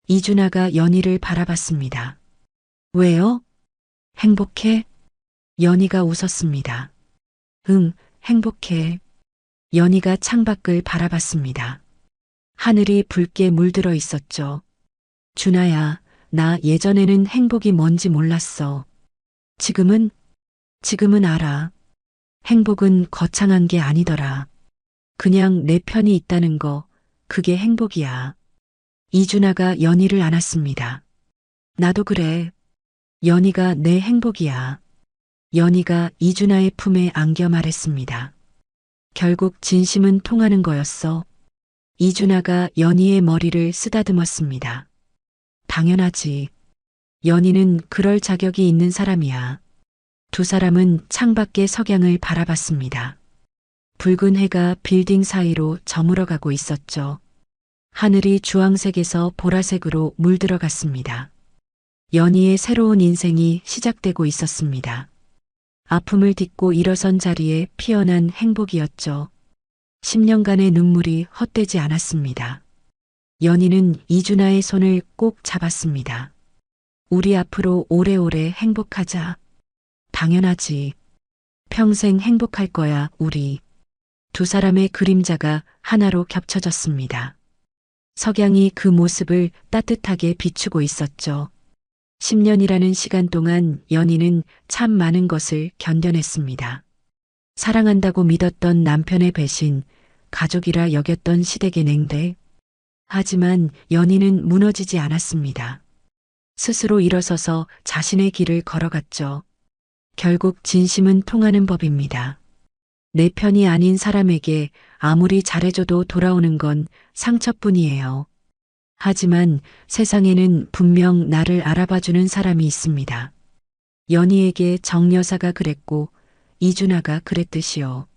[SPEAKER 2] 이준아가 연희를 바라봤습니다. 왜요? 행복해? 연희가 웃었습니다. 응, 행복해. 연희가 창밖을 바라봤습니다. 하늘이 붉게 물들어 있었죠. 준아야, 나 예전에는 행복이 뭔지 몰랐어. 지금은 알아. 행복은 거창한 게 아니더라. 그냥 내 편이 있다는 거, 그게 행복이야. 이준아가 연희를 안았습니다. 나도 그래. 연희가 내 행복이야. 연희가 이준아의 품에 안겨 말했습니다. 결국 진심은 통하는 거였어. 이준아가 연희의 머리를 쓰다듬었습니다. 당연하지. 연희는 그럴 자격이 있는 사람이야. 두 사람은 창밖의 석양을 바라봤습니다. 붉은 해가 빌딩 사이로 저물어가고 있었죠. 하늘이 주황색에서 보라색으로 물들어갔습니다. 연희의 새로운 인생이 시작되고 있었습니다. 아픔을 딛고 일어선 자리에 피어난 행복이었죠. 10년간의 눈물이 헛되지 않았습니다. 연희는 이준아의 손을 꼭 잡았습니다. 우리 앞으로 오래오래 행복하자. 당연하지. 평생 행복할 거야, 우리. 두 사람의 그림자가 하나로 겹쳐졌습니다. 석양이 그 모습을 따뜻하게 비추고 있었죠. 10년이라는 시간 동안 연희는 참 많은 것을 견뎌냈습니다. 사랑한다고 믿었던 남편의 배신, 가족이라 여겼던 시댁의 냉대. 하지만 연희는 무너지지 않았습니다. 스스로 일어서서 자신의 길을 걸어갔죠. 결국 진심은 통하는 법입니다. 내 편이 아닌 사람에게 아무리 잘해줘도 돌아오는 건 상처뿐이에요. 하지만 세상에는 분명 나를 알아봐주는 사람이 있습니다. 연희에게 정여사가 그랬고 이준아가 그랬듯이요.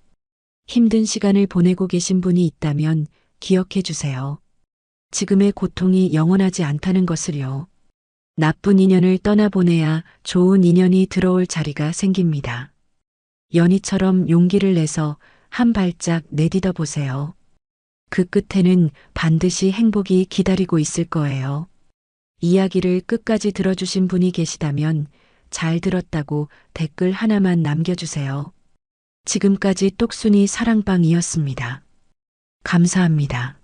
[SPEAKER 2] 힘든 시간을 보내고 계신 분이 있다면 기억해 주세요. 지금의 고통이 영원하지 않다는 것을요. 나쁜 인연을 떠나보내야 좋은 인연이 들어올 자리가 생깁니다. 연희처럼 용기를 내서 한 발짝 내딛어 보세요. 그 끝에는 반드시 행복이 기다리고 있을 거예요. 이야기를 끝까지 들어주신 분이 계시다면 잘 들었다고 댓글 하나만 남겨주세요. 지금까지 똑순이 사랑방이었습니다. 감사합니다.